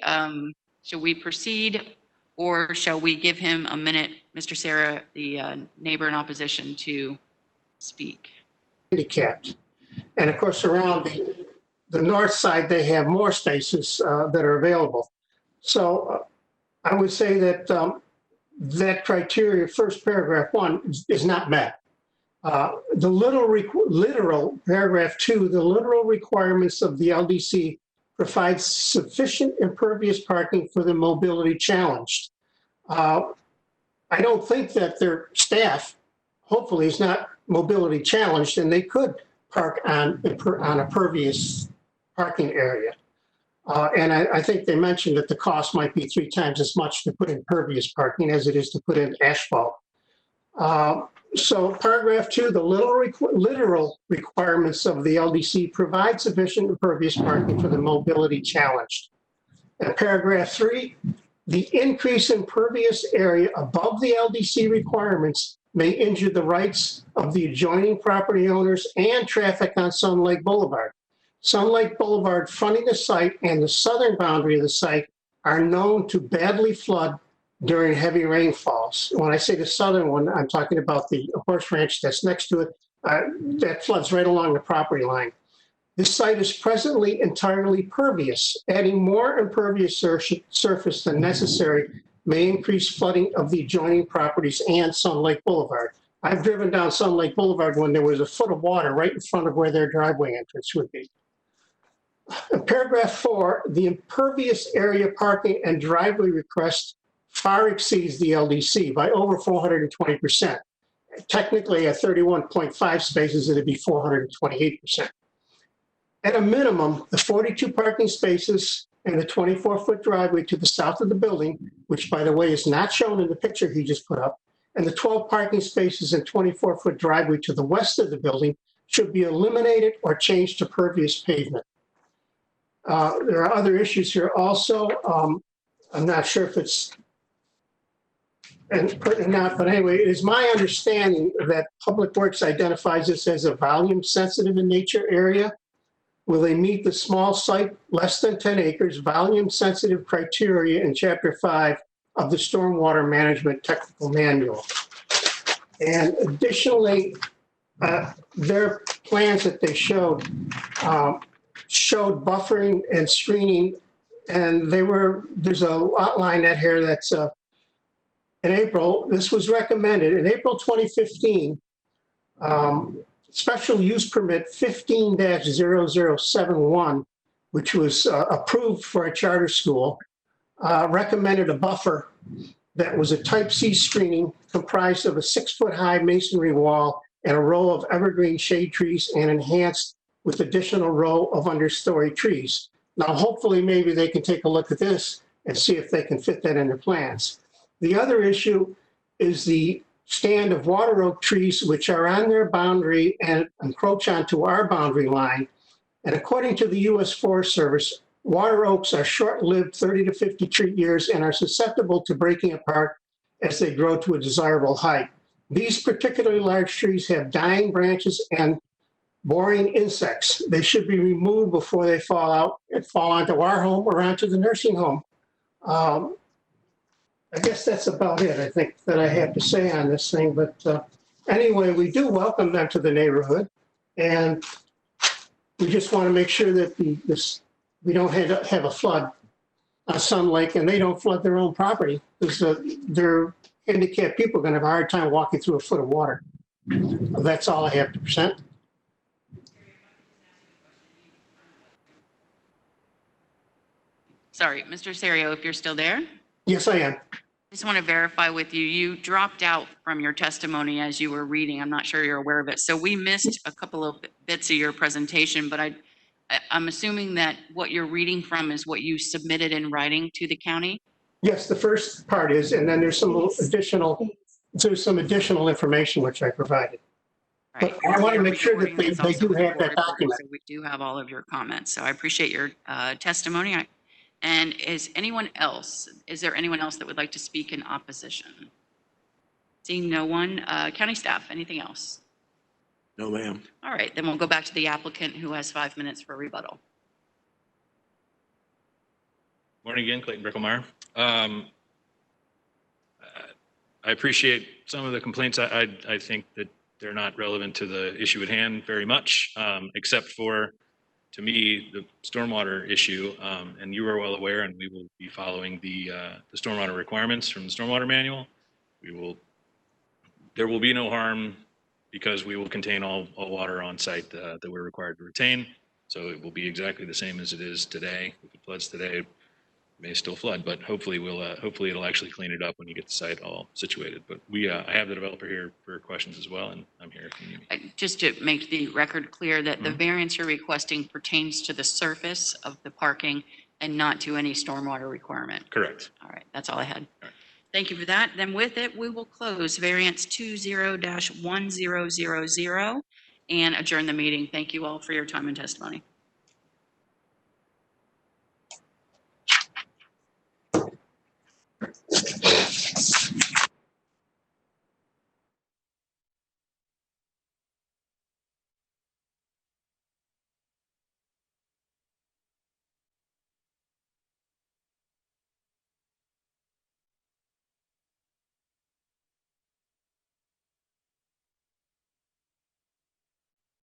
Speaker 1: Shall we proceed or shall we give him a minute, Mr. Sarah, the neighbor in opposition, to speak?
Speaker 22: Handicapped. And of course, around the north side, they have more spaces that are available. So I would say that that criteria, first paragraph 1, is not met. The literal, paragraph 2, the literal requirements of the LDC provide sufficient impervious parking for the mobility challenged. I don't think that their staff, hopefully, is not mobility challenged, and they could park on a pervious parking area. And I think they mentioned that the cost might be 3 times as much to put in pervious parking as it is to put in asphalt. So paragraph 2, the literal requirements of the LDC provide sufficient impervious parking for the mobility challenged. And paragraph 3,
Speaker 4: The increase in pervious area above the LDC requirements may injure the rights of the adjoining property owners and traffic on Sun Lake Boulevard. Sun Lake Boulevard fronting the site and the southern boundary of the site are known to badly flood during heavy rainfalls. When I say the southern one, I'm talking about the horse ranch that's next to it. That floods right along the property line. This site is presently entirely pervious. Adding more impervious surface than necessary may increase flooding of the adjoining properties and Sun Lake Boulevard. I've driven down Sun Lake Boulevard when there was a foot of water right in front of where their driveway entrance would be. In paragraph 4, the impervious area parking and driveway request far exceeds the LDC by over 420%. Technically, at 31.5 spaces, it'd be 428%. At a minimum, the 42 parking spaces and the 24-foot driveway to the south of the building, which, by the way, is not shown in the picture he just put up, and the 12 parking spaces and 24-foot driveway to the west of the building should be eliminated or changed to pervious pavement. There are other issues here also. I'm not sure if it's pertinent or not, but anyway, it is my understanding that Public Works identifies this as a volume sensitive in nature area. Will they meet the small site, less than 10 acres, volume sensitive criteria in Chapter 5 of the Stormwater Management Technical Manual? And additionally, their plans that they showed showed buffering and screening, and there's a outline that here that's in April. This was recommended in April 2015. Special use permit 15-0071, which was approved for a charter school, recommended a buffer that was a type C screening comprised of a 6-foot-high masonry wall and a row of evergreen shade trees and enhanced with additional row of understory trees. Now, hopefully, maybe they can take a look at this and see if they can fit that in their plans. The other issue is the stand of water oak trees, which are on their boundary and encroach onto our boundary line. And according to the U.S. Forest Service, water oaks are short-lived 30 to 50 tree years and are susceptible to breaking apart as they grow to a desirable height. These particularly large trees have dying branches and boring insects. They should be removed before they fall out and fall onto our home or onto the nursing home. I guess that's about it, I think, that I have to say on this thing. But anyway, we do welcome them to the neighborhood. And we just want to make sure that we don't have a flood on Sun Lake, and they don't flood their own property, because their handicapped people are going to have a hard time walking through a foot of water. That's all I have to present.
Speaker 1: Sorry, Mr. Serio, if you're still there?
Speaker 4: Yes, I am.
Speaker 1: Just want to verify with you, you dropped out from your testimony as you were reading. I'm not sure you're aware of it. So we missed a couple of bits of your presentation, but I'm assuming that what you're reading from is what you submitted in writing to the county?
Speaker 4: Yes, the first part is, and then there's some additional information which I provided.
Speaker 1: Right.
Speaker 4: But I want to make sure that they do have that document.
Speaker 1: So we do have all of your comments. So I appreciate your testimony. And is there anyone else that would like to speak in opposition? Seeing no one, county staff, anything else?
Speaker 2: No, ma'am.
Speaker 1: All right, then we'll go back to the applicant who has 5 minutes for rebuttal.
Speaker 21: Morning again, Clayton Bricklemeyer. I appreciate some of the complaints. I think that they're not relevant to the issue at hand very much, except for, to me, the stormwater issue, and you are well aware, and we will be following the stormwater requirements from the stormwater manual. There will be no harm because we will contain all water on site that we're required to retain. So it will be exactly the same as it is today. If it floods today, it may still flood, but hopefully hopefully it'll actually clean it up when you get the site all situated. But I have the developer here for questions as well, and I'm here if you need me.
Speaker 1: Just to make the record clear that the variance you're requesting pertains to the surface of the parking and not to any stormwater requirement.
Speaker 21: Correct.
Speaker 1: All right, that's all I had. All right. Thank you for that. Then with it, we will close variance 20-1000 and adjourn the meeting. Thank you all for your time and testimony.